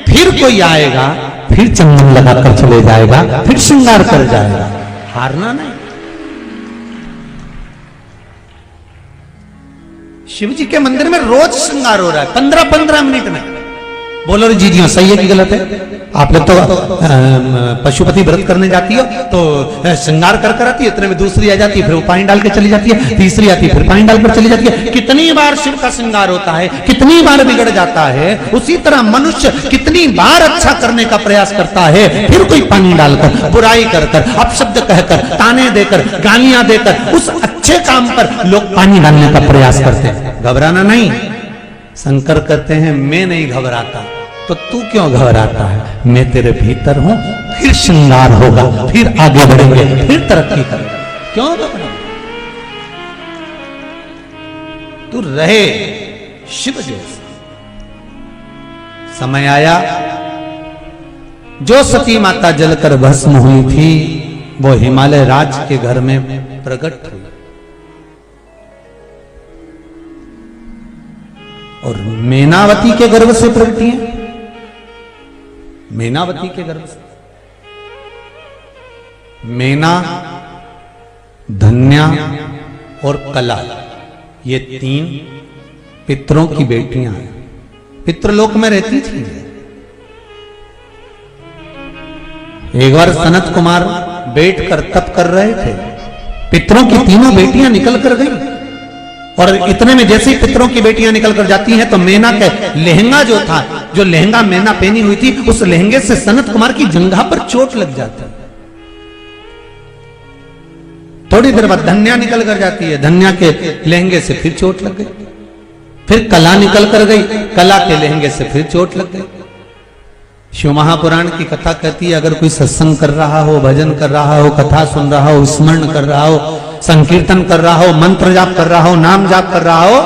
फिर कोई आएगा, फिर चंदन लगाकर चले जाएगा, फिर श्रृंगार कर जाएगा। हारना नहीं। शिव जी के मंदिर में रोज श्रृंगार हो रहा है, 15-15 मिनट में। बोलो रे जी सही है कि गलत है? आप लोग तो पशुपति व्रत करने जाती हो तो श्रृंगार कर आती है, इतने में दूसरी आ जाती है, फिर वो पानी डाल के चली जाती है, तीसरी आती है, फिर पानी डालकर चली जाती है। कितनी बार शिव का श्रृंगार होता है, कितनी बार बिगड़ जाता है। उसी तरह मनुष्य कितनी बार अच्छा करने का प्रयास करता है, फिर कोई पानी डालकर, बुराई कर कर, अपशब्द कहकर, ताने देकर, गालियां देकर, उस अच्छे काम पर लोग पानी डालने का प्रयास करते हैं। घबराना नहीं। शंकर कहते हैं मैं नहीं घबराता, तो तू क्यों घबराता है? मैं तेरे भीतर हूं, फिर श्रृंगार होगा, फिर आगे बढ़ेंगे, फिर तरक्की करेंगे। क्यों घबरा? तू रहे शिव जैसा। समय आया, जो सती माता जलकर भस्म हुई थी वो हिमालय राज के घर में प्रकट हुई और मेनावती के गर्भ से प्रकटी है। मेनावती के गर्भ से। मेना धन्या और कला, ये तीन पितरों की बेटियां हैं, पितृलोक में रहती थी। एक बार सनत कुमार बैठकर तप कर रहे थे, पितरों की तीनों बेटियां निकल कर गई, और इतने में जैसे ही पितरों की बेटियां निकल कर जाती हैं तो मेना के लहंगा जो था, जो लहंगा मेना पहनी हुई थी, उस लहंगे से सनत कुमार की जंघा पर चोट लग जाती। थोड़ी देर बाद धन्या निकल कर जाती है, धन्या के लहंगे से फिर चोट लग गई, फिर कला निकल कर गई, कला के लहंगे से फिर चोट लग गई। शिव महापुराण की कथा कहती है, अगर कोई सत्संग कर रहा हो, भजन कर रहा हो, कथा सुन रहा हो, स्मरण कर रहा हो, संकीर्तन कर रहा हो, मंत्र जाप कर रहा हो, नाम जाप कर रहा हो,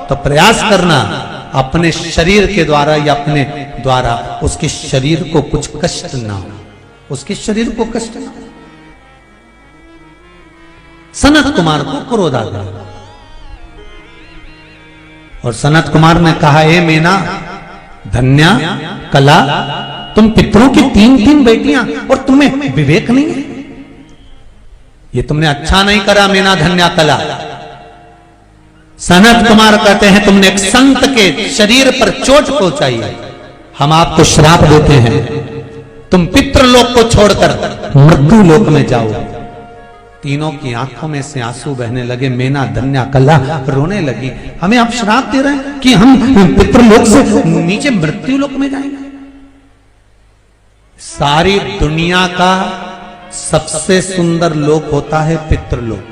तो प्रयास करना अपने शरीर के द्वारा या अपने द्वारा उसके शरीर को कुछ कष्ट ना हो, उसके शरीर को कष्ट ना हो। सनत कुमार को क्रोध आ गया और सनत कुमार ने कहा, ए मेना, धन्या, कला, तुम पितरों की तीन तीन बेटियां और तुम्हें विवेक नहीं है, ये तुमने अच्छा नहीं करा मेना, धन्या, कला। सनत कुमार कहते हैं, तुमने एक संत के शरीर पर चोट पहुंचाई है, हम आपको श्राप देते हैं, तुम पितृलोक को छोड़कर मृत्यु लोक में जाओ। तीनों की आंखों में से आंसू बहने लगे, मेना, धन्या, कला रोने लगी, हमें आप श्राप दे रहे हैं कि हम पितृलोक से नीचे मृत्यु लोक में जाएंगे। सारी दुनिया का सबसे सुंदर लोक होता है पितृलोक।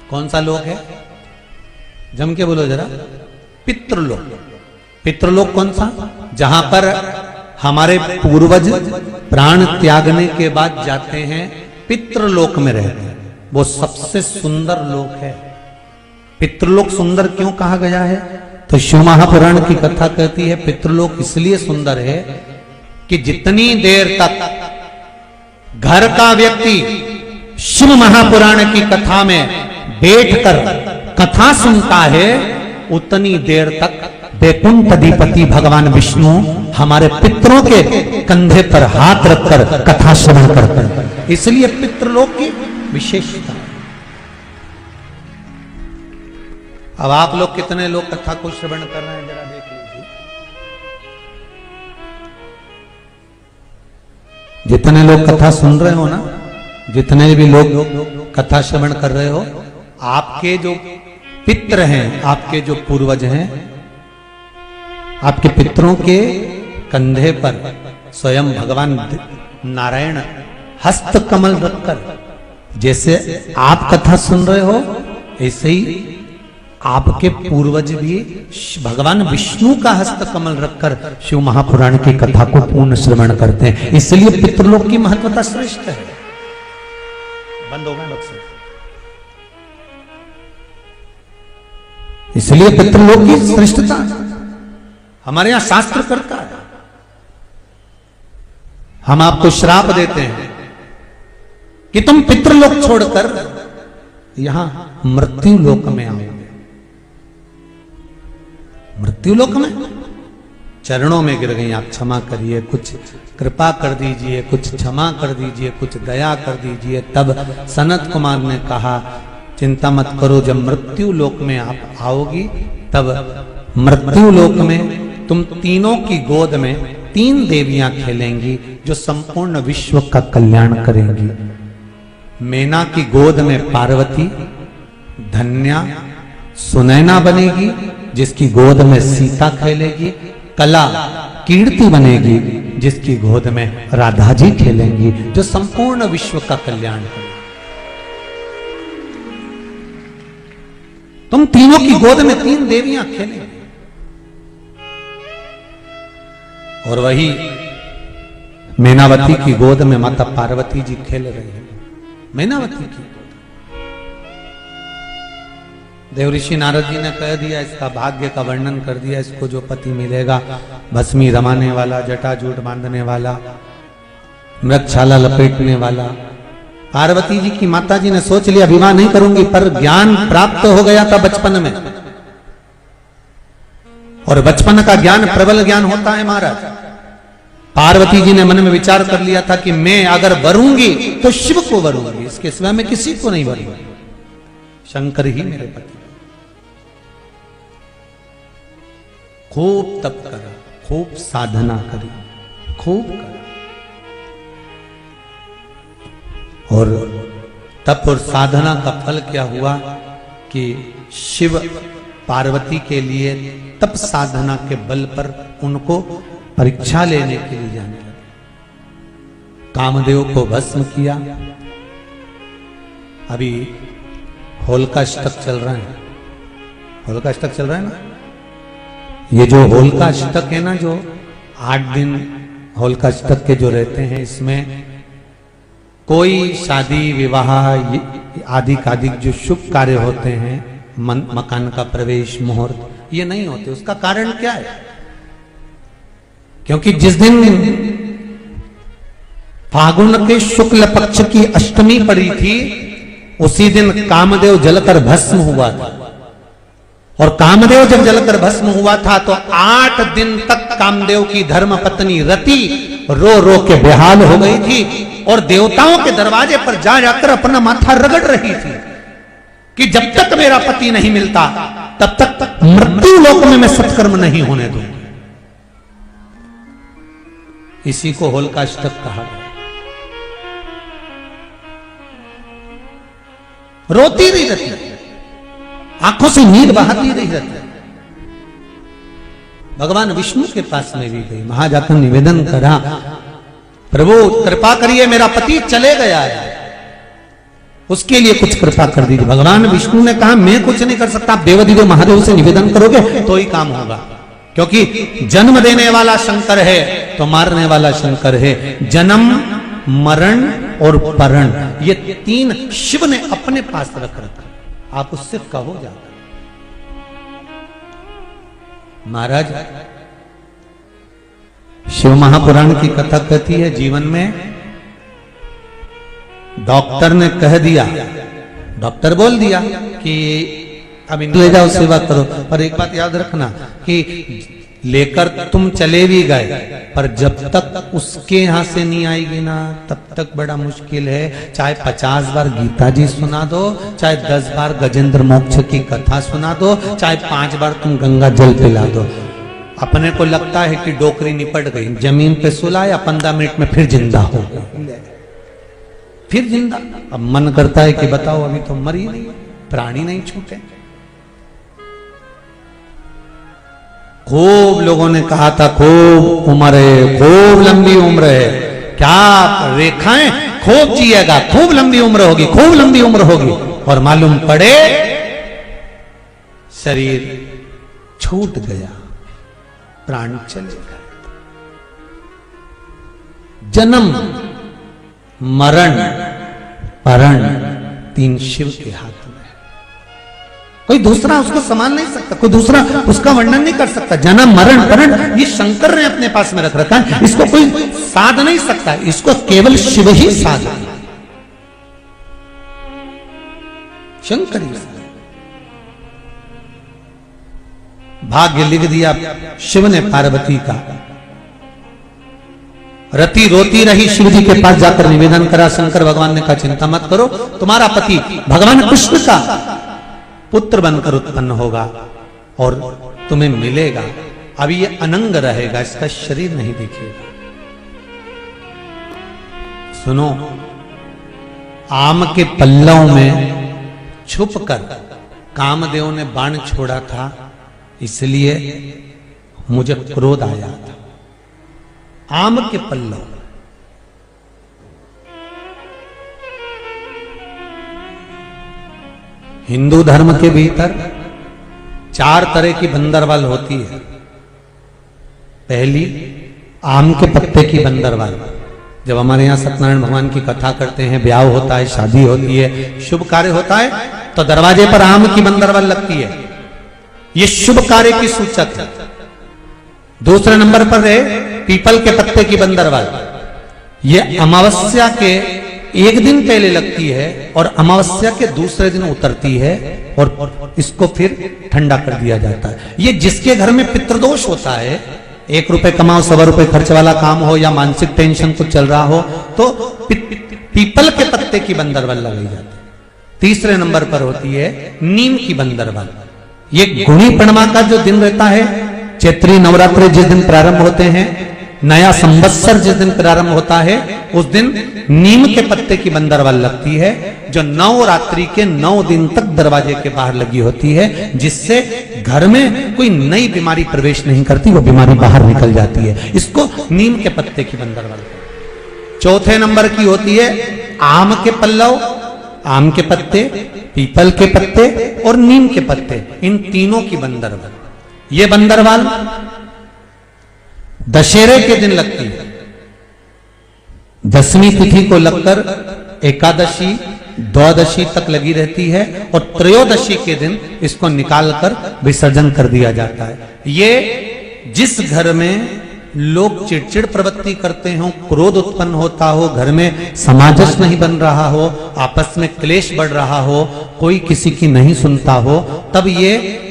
कौन सा लोक है? जम के बोलो जरा। पितृलोक। पितृलोक कौन सा? जहां पर हमारे पूर्वज प्राण त्यागने के बाद जाते हैं, पितृलोक में रहते हैं, वो सबसे सुंदर लोक है। पितृलोक सुंदर क्यों कहा गया है? तो शिव महापुराण की कथा कहती है, पितृलोक इसलिए सुंदर है कि जितनी देर तक घर का व्यक्ति शिव महापुराण की कथा में बैठकर कथा सुनता है, उतनी देर तक वैकुंठ अधिपति भगवान विष्णु हमारे पितरों के कंधे पर हाथ रखकर कथा श्रवण करते हैं। इसलिए पितृलोक की विशेषता। अब आप लोग कितने लोग कथा को श्रवण कर रहे हैं, जरा देख लीजिए। जितने लोग कथा सुन रहे हो ना, जितने भी लोग कथा श्रवण कर रहे हो, आपके जो पितृ हैं, आपके जो पूर्वज हैं, आपके पितरों के कंधे पर स्वयं भगवान नारायण हस्त कमल रखकर, जैसे आप कथा सुन रहे हो, ऐसे ही आपके पूर्वज भी भगवान विष्णु का हस्त कमल रखकर शिव महापुराण की कथा को पूर्ण श्रवण करते हैं। इसलिए पितृलोक की महत्वता श्रेष्ठ है। बंद हो गए बक्से। इसलिए पितृलोक की श्रेष्ठता हमारे यहां शास्त्र करता है। हम आपको श्राप देते हैं कि तुम पितृलोक छोड़कर यहां मृत्यु लोक में आओगे। मृत्यु लोक में चरणों में गिर गई, आप क्षमा करिए, कुछ कृपा कर दीजिए, कुछ क्षमा कर दीजिए, कुछ दया कर दीजिए। तब सनत कुमार ने कहा, चिंता मत करो, जब मृत्यु लोक में आप आओगी, तब मृत्यु लोक में तुम तीनों की गोद में तीन देवियां खेलेंगी जो संपूर्ण विश्व का कल्याण करेंगी। मेना की गोद में पार्वती, धन्या सुनैना बनेगी जिसकी गोद में सीता खेलेगी, कला कीर्ति बनेगी जिसकी गोद में राधा जी खेलेंगी, जो संपूर्ण विश्व का कल्याण करेंगी। तुम तीनों की गोद में तीन देवियां खेलेंगी। और वही मैनावती की गोद में माता पार्वती जी खेल रही है। मैनावती की देवऋषि नारद जी ने कह दिया, इसका भाग्य का वर्णन कर दिया, इसको जो पति मिलेगा, भस्मी रमाने वाला, जटाजूट बांधने वाला, मृगछाला लपेटने वाला। पार्वती जी की माता जी ने सोच लिया विवाह नहीं करूंगी, पर ज्ञान प्राप्त हो गया था बचपन में, और बचपन का ज्ञान प्रबल ज्ञान होता है महाराज। पार्वती जी ने मन में विचार कर लिया था कि मैं अगर वरूंगी तो शिव को वरूंगी, इसके सिवा मैं किसी को नहीं वरूंगी, शंकर ही मेरे पति। खूब तप करा, खूब साधना करी, खूब करा, और तप और साधना का फल क्या हुआ कि शिव पार्वती के लिए तप साधना के बल पर उनको परीक्षा लेने के लिए जाने लगे। कामदेव को भस्म किया। अभी होलिकाष्टक चल रहा है, होलिकाष्टक चल रहा है ना। ये जो होलिकाष्टक है ना, जो 8 दिन होलिकाष्टक के जो रहते हैं, इसमें कोई शादी विवाह आदि कादिक जो शुभ कार्य होते हैं, मकान का प्रवेश मुहूर्त, ये नहीं होते। उसका कारण क्या है? क्योंकि जिस दिन फागुन के शुक्ल पक्ष की अष्टमी पड़ी थी, उसी दिन कामदेव जलकर भस्म हुआ था। और कामदेव जब जलकर भस्म हुआ था तो 8 दिन तक कामदेव की धर्म पत्नी रति रो रो के बेहाल हो गई थी और देवताओं के दरवाजे पर जा जाकर अपना माथा रगड़ रही थी कि जब तक मेरा पति नहीं मिलता तब तक मृत्यु लोक में मैं सत्कर्म नहीं होने दूंगी। इसी को होलिकाष्टक कहा। रोती नहीं रहती, आंखों से नींद बहाती नहीं रहती। भगवान विष्णु के पास में भी गई, वहां जाकर निवेदन करा, प्रभु कृपा करिए मेरा पति चले गया है, उसके लिए कुछ कृपा कर दीजिए। भगवान विष्णु ने कहा मैं कुछ नहीं कर सकता, आप देवदेव महादेव से निवेदन करोगे तो ही काम होगा, क्योंकि जन्म देने वाला शंकर है तो मारने वाला शंकर है। जन्म, मरण और परण, ये 3 शिव ने अपने पास रख रखा, आप उससे कहो जाकर। महाराज शिव महापुराण की कथा कहती है, जीवन में डॉक्टर ने कह दिया, डॉक्टर बोल दिया कि अब इनको ले जाओ सेवा करो, पर एक बात याद रखना कि लेकर तुम चले भी गए, पर जब तक उसके यहां से नहीं आएगी ना तब तक बड़ा मुश्किल है। चाहे 50 बार गीता जी सुना दो, चाहे 10 बार गजेंद्र मोक्ष की कथा सुना दो, चाहे 5 बार तुम गंगा जल पिला दो। अपने को लगता है कि डोकरी निपट गई, जमीन पे सुलाया, 15 मिनट में फिर जिंदा हो गई, फिर जिंदा। अब मन करता है कि बताओ अभी तो मरी नहीं, प्राणी नहीं छूटे। खूब लोगों ने कहा था खूब उम्र है, खूब लंबी उम्र है, क्या रेखाएं, खूब जिएगा, खूब लंबी उम्र होगी, खूब लंबी उम्र होगी। और मालूम पड़े शरीर छूट गया, प्राण चले गए। जन्म, मरण, परण 3 शिव के हाथ में, कोई दूसरा उसको संभाल नहीं सकता, कोई दूसरा उसका वर्णन नहीं कर सकता। जन्म, मरण, परण ये शंकर ने अपने पास में रख रखा है, इसको कोई साध नहीं सकता, इसको केवल शिव ही साध, शंकर ही। भाग्य लिख दिया शिव ने पार्वती का। रति रोती रही, शिव जी के पास जाकर निवेदन करा। शंकर भगवान ने कहा चिंता मत करो, तुम्हारा पति भगवान कृष्ण का पुत्र बनकर उत्पन्न होगा और तुम्हें मिलेगा। अभी ये अनंग रहेगा, इसका शरीर नहीं दिखेगा। सुनो, आम के पल्लव में छुपकर कामदेव ने बाण छोड़ा था, इसलिए मुझे क्रोध आया था। आम के पल्लव, हिंदू धर्म के भीतर 4 तरह की बंदरवाल होती है। पहली आम के पत्ते की बंदरवाल। जब हमारे यहाँ सत्यनारायण भगवान की कथा करते हैं, ब्याह होता है, शादी होती है, शुभ कार्य होता है, तो दरवाजे पर आम की बंदरवाल लगती है, ये शुभ कार्य की सूचक है। दूसरे नंबर पर है पीपल के पत्ते की बंदरवाल, ये अमावस्या के 1 दिन पहले लगती है और अमावस्या के दूसरे दिन उतरती है और इसको फिर ठंडा कर दिया जाता है। ये जिसके घर में पितृदोष होता है 1 रुपए कमाओ 100 रुपए खर्च वाला काम हो या मानसिक टेंशन कुछ चल रहा हो तो पीपल के पत्ते की बंदरवल लगाई जाती है। तीसरे नंबर पर होती है नीम की बंदरवल। ये गुणी पूर्णिमा का जो दिन रहता है, चैत्री नवरात्रि जिस दिन प्रारंभ होते हैं, नया संवत्सर जिस दिन प्रारंभ होता है, उस दिन नीम के पत्ते की बंदरवल लगती है, जो नवरात्रि के 9 दिन तक दरवाजे के बाहर लगी होती है, जिससे घर में कोई नई बीमारी प्रवेश नहीं करती, वो बीमारी बाहर निकल जाती है। इसको नीम के पत्ते की बंदरवल। चौथे नंबर की होती है आम के पल्लव, आम के पत्ते, पीपल के पत्ते और नीम के पत्ते, इन तीनों की बंदरवल। ये बंदरवल दशहरे के दिन लगती है। 10वीं तिथि को लगकर एकादशी द्वादशी तक लगी रहती है और त्रयोदशी के दिन इसको निकालकर विसर्जन कर दिया जाता है। ये जिस घर में लोग चिड़चिड़ प्रवृत्ति करते हो, क्रोध उत्पन्न होता हो, घर में सामंजस्य नहीं बन रहा हो, आपस में क्लेश बढ़ रहा हो, कोई किसी की नहीं सुनता हो, तब ये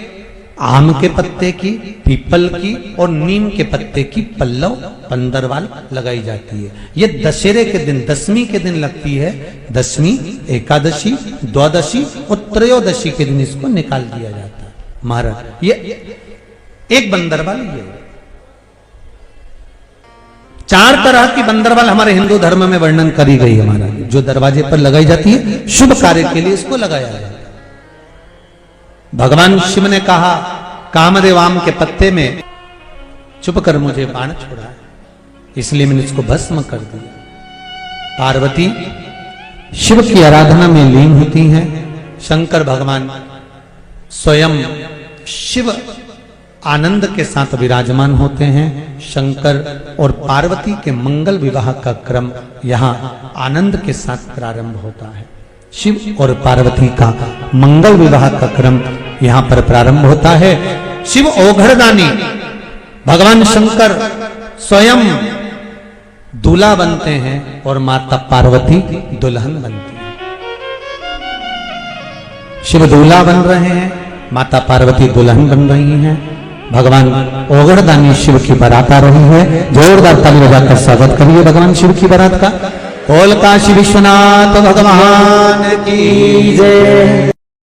आम के पत्ते की, पीपल की और नीम के पत्ते की पल्लव बंदरवाल लगाई जाती है। ये दशहरे के दिन 10वीं के दिन लगती है। 10वीं, एकादशी, द्वादशी और त्रयोदशी के दिन इसको निकाल दिया जाता है। महाराज ये एक बंदरवाल ये 4 तरह की बंदरवाल हमारे हिंदू धर्म में वर्णन करी गई है महाराज, जो दरवाजे पर लगाई जाती है, शुभ कार्य के लिए इसको लगाया जाता है। भगवान शिव ने कहा कामदेव आम के पत्ते में चुप कर मुझे बाण छोड़ा है, इसलिए मैंने इसको भस्म कर दिया। पार्वती शिव की आराधना में लीन होती हैं। शंकर भगवान स्वयं शिव आनंद के साथ विराजमान होते हैं। शंकर और पार्वती के मंगल विवाह का क्रम यहाँ आनंद के साथ प्रारंभ होता है। शिव और पार्वती का मंगल विवाह का क्रम यहाँ पर प्रारंभ होता है। शिव ओघड़दानी, भगवान शंकर स्वयं दूल्हा बनते हैं और माता पार्वती दुल्हन बनती है। शिव दूल्हा बन रहे हैं, माता पार्वती दुल्हन बन रही हैं। भगवान ओघड़दानी शिव की बारात आ रही है। जोरदार ताली बजाकर स्वागत करिए भगवान शिव की बारात का। बोल काशी विश्वनाथ भगवान की जय।